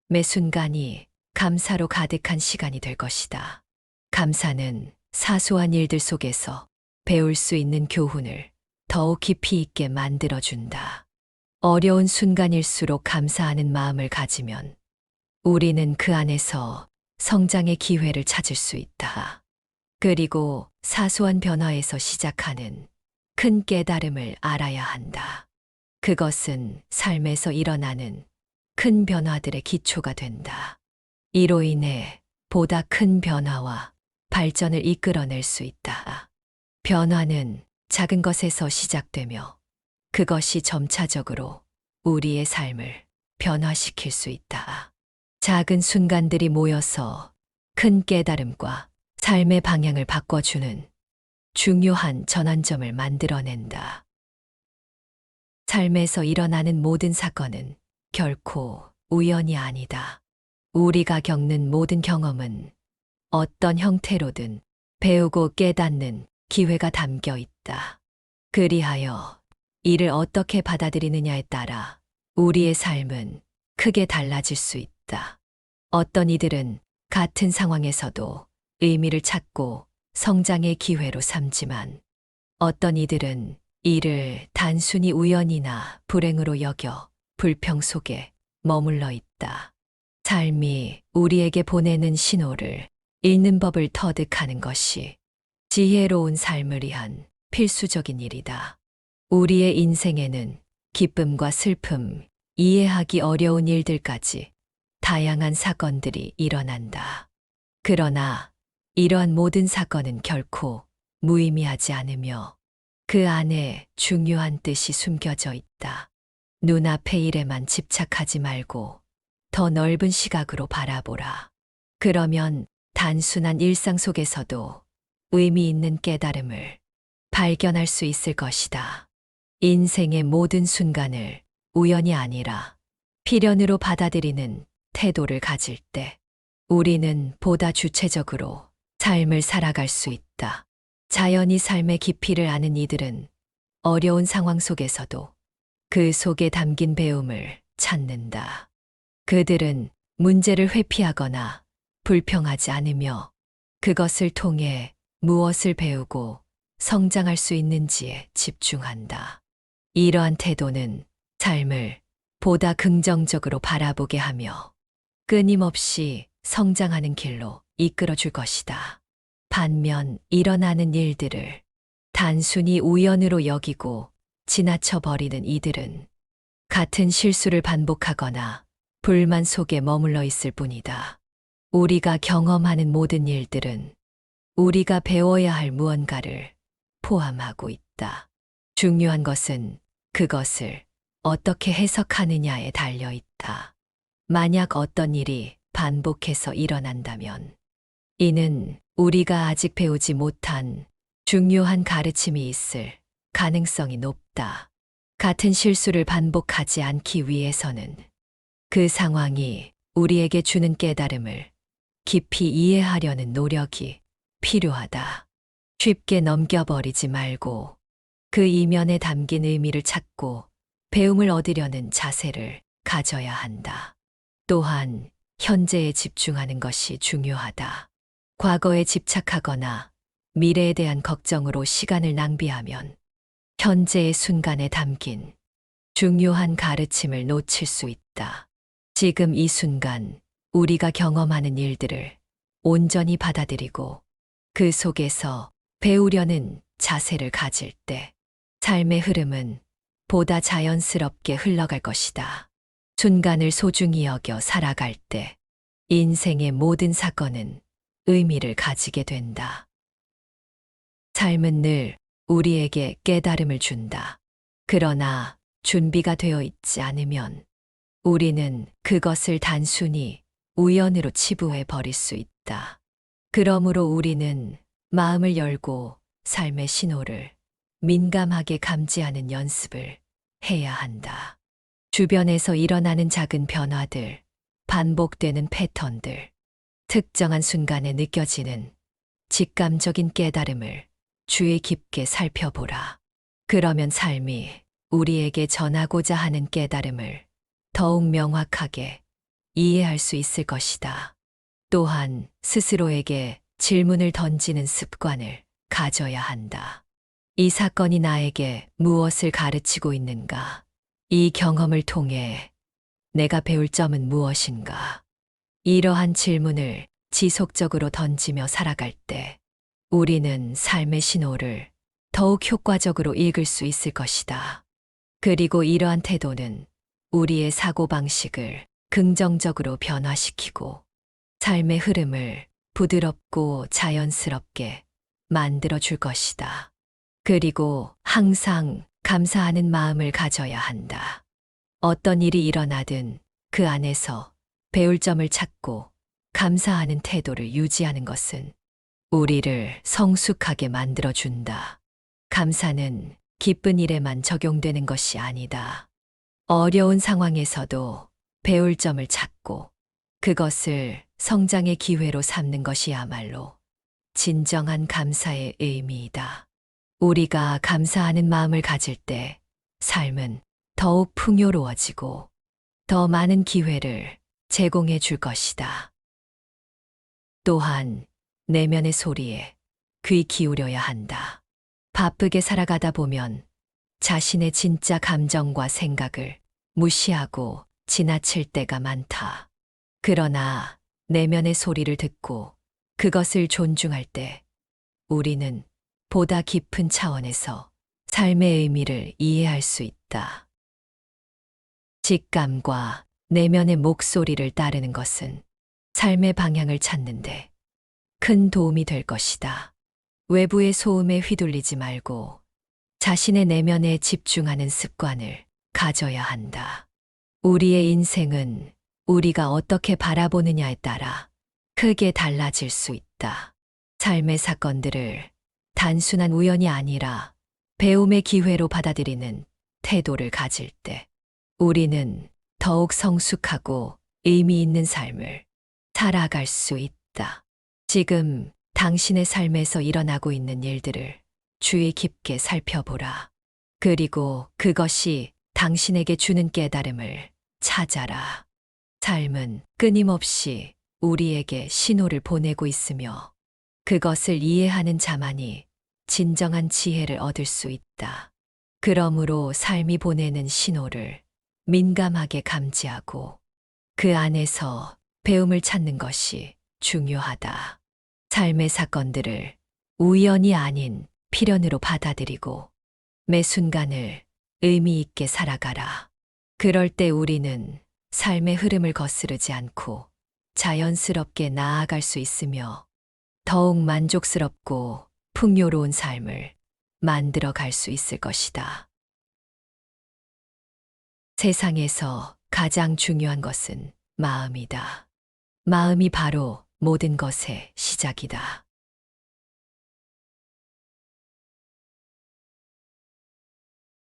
매 순간이 감사로 가득한 시간이 될 것이다. 감사는 사소한 일들 속에서 배울 수 있는 교훈을 더욱 깊이 있게 만들어준다. 어려운 순간일수록 감사하는 마음을 가지면 우리는 그 안에서 성장의 기회를 찾을 수 있다. 그리고 사소한 변화에서 시작하는 큰 깨달음을 알아야 한다. 그것은 삶에서 일어나는 큰 변화들의 기초가 된다. 이로 인해 보다 큰 변화와 발전을 이끌어낼 수 있다. 변화는 작은 것에서 시작되며 그것이 점차적으로 우리의 삶을 변화시킬 수 있다. 작은 순간들이 모여서 큰 깨달음과 삶의 방향을 바꿔주는 중요한 전환점을 만들어낸다. 삶에서 일어나는 모든 사건은 결코 우연이 아니다. 우리가 겪는 모든 경험은 어떤 형태로든 배우고 깨닫는 기회가 담겨 있다. 그리하여 이를 어떻게 받아들이느냐에 따라 우리의 삶은 크게 달라질 수 있다. 어떤 이들은 같은 상황에서도 의미를 찾고 성장의 기회로 삼지만 어떤 이들은 이를 단순히 우연이나 불행으로 여겨 불평 속에 머물러 있다. 삶이 우리에게 보내는 신호를 읽는 법을 터득하는 것이 지혜로운 삶을 위한 필수적인 일이다. 우리의 인생에는 기쁨과 슬픔, 이해하기 어려운 일들까지 다양한 사건들이 일어난다. 그러나 이러한 모든 사건은 결코 무의미하지 않으며 그 안에 중요한 뜻이 숨겨져 있다. 눈앞의 일에만 집착하지 말고 더 넓은 시각으로 바라보라. 그러면 단순한 일상 속에서도 의미 있는 깨달음을 발견할 수 있을 것이다. 인생의 모든 순간을 우연이 아니라 필연으로 받아들이는 태도를 가질 때 우리는 보다 주체적으로 삶을 살아갈 수 있다. 자연이 삶의 깊이를 아는 이들은 어려운 상황 속에서도 그 속에 담긴 배움을 찾는다. 그들은 문제를 회피하거나 불평하지 않으며 그것을 통해 무엇을 배우고 성장할 수 있는지에 집중한다. 이러한 태도는 삶을 보다 긍정적으로 바라보게 하며 끊임없이 성장하는 길로 이끌어 줄 것이다. 반면 일어나는 일들을 단순히 우연으로 여기고 지나쳐 버리는 이들은 같은 실수를 반복하거나 불만 속에 머물러 있을 뿐이다. 우리가 경험하는 모든 일들은 우리가 배워야 할 무언가를 포함하고 있다. 중요한 것은 그것을 어떻게 해석하느냐에 달려 있다. 만약 어떤 일이 반복해서 일어난다면 이는 우리가 아직 배우지 못한 중요한 가르침이 있을 가능성이 높다. 같은 실수를 반복하지 않기 위해서는 그 상황이 우리에게 주는 깨달음을 깊이 이해하려는 노력이 필요하다. 쉽게 넘겨버리지 말고 그 이면에 담긴 의미를 찾고 배움을 얻으려는 자세를 가져야 한다. 또한 현재에 집중하는 것이 중요하다. 과거에 집착하거나 미래에 대한 걱정으로 시간을 낭비하면 현재의 순간에 담긴 중요한 가르침을 놓칠 수 있다. 지금 이 순간 우리가 경험하는 일들을 온전히 받아들이고 그 속에서 배우려는 자세를 가질 때 삶의 흐름은 보다 자연스럽게 흘러갈 것이다. 순간을 소중히 여겨 살아갈 때 인생의 모든 사건은 의미를 가지게 된다. 삶은 늘 우리에게 깨달음을 준다. 그러나 준비가 되어 있지 않으면 우리는 그것을 단순히 우연으로 치부해 버릴 수 있다. 그러므로 우리는 마음을 열고 삶의 신호를 민감하게 감지하는 연습을 해야 한다. 주변에서 일어나는 작은 변화들, 반복되는 패턴들, 특정한 순간에 느껴지는 직감적인 깨달음을 주의 깊게 살펴보라. 그러면 삶이 우리에게 전하고자 하는 깨달음을 더욱 명확하게 이해할 수 있을 것이다. 또한 스스로에게 질문을 던지는 습관을 가져야 한다. 이 사건이 나에게 무엇을 가르치고 있는가? 이 경험을 통해 내가 배울 점은 무엇인가? 이러한 질문을 지속적으로 던지며 살아갈 때 우리는 삶의 신호를 더욱 효과적으로 읽을 수 있을 것이다. 그리고 이러한 태도는 우리의 사고방식을 긍정적으로 변화시키고 삶의 흐름을 부드럽고 자연스럽게 만들어 줄 것이다. 그리고 항상 감사하는 마음을 가져야 한다. 어떤 일이 일어나든 그 안에서 배울 점을 찾고 감사하는 태도를 유지하는 것은 우리를 성숙하게 만들어 준다. 감사는 기쁜 일에만 적용되는 것이 아니다. 어려운 상황에서도 배울 점을 찾고 그것을 성장의 기회로 삼는 것이야말로 진정한 감사의 의미이다. 우리가 감사하는 마음을 가질 때 삶은 더욱 풍요로워지고 더 많은 기회를 제공해 줄 것이다. 또한 내면의 소리에 귀 기울여야 한다. 바쁘게 살아가다 보면 자신의 진짜 감정과 생각을 무시하고 지나칠 때가 많다. 그러나 내면의 소리를 듣고 그것을 존중할 때 우리는 보다 깊은 차원에서 삶의 의미를 이해할 수 있다. 직감과 내면의 목소리를 따르는 것은 삶의 방향을 찾는데 큰 도움이 될 것이다. 외부의 소음에 휘둘리지 말고 자신의 내면에 집중하는 습관을 가져야 한다. 우리의 인생은 우리가 어떻게 바라보느냐에 따라 크게 달라질 수 있다. 삶의 사건들을 단순한 우연이 아니라 배움의 기회로 받아들이는 태도를 가질 때 우리는 더욱 성숙하고 의미 있는 삶을 살아갈 수 있다. 지금 당신의 삶에서 일어나고 있는 일들을 주의 깊게 살펴보라. 그리고 그것이 당신에게 주는 깨달음을 찾아라. 삶은 끊임없이 우리에게 신호를 보내고 있으며 그것을 이해하는 자만이 진정한 지혜를 얻을 수 있다. 그러므로 삶이 보내는 신호를 민감하게 감지하고 그 안에서 배움을 찾는 것이 중요하다. 삶의 사건들을 우연이 아닌 필연으로 받아들이고 매 순간을 의미 있게 살아가라. 그럴 때 우리는 삶의 흐름을 거스르지 않고 자연스럽게 나아갈 수 있으며 더욱 만족스럽고 풍요로운 삶을 만들어 갈 수 있을 것이다. 세상에서 가장 중요한 것은 마음이다. 마음이 바로 모든 것의 시작이다.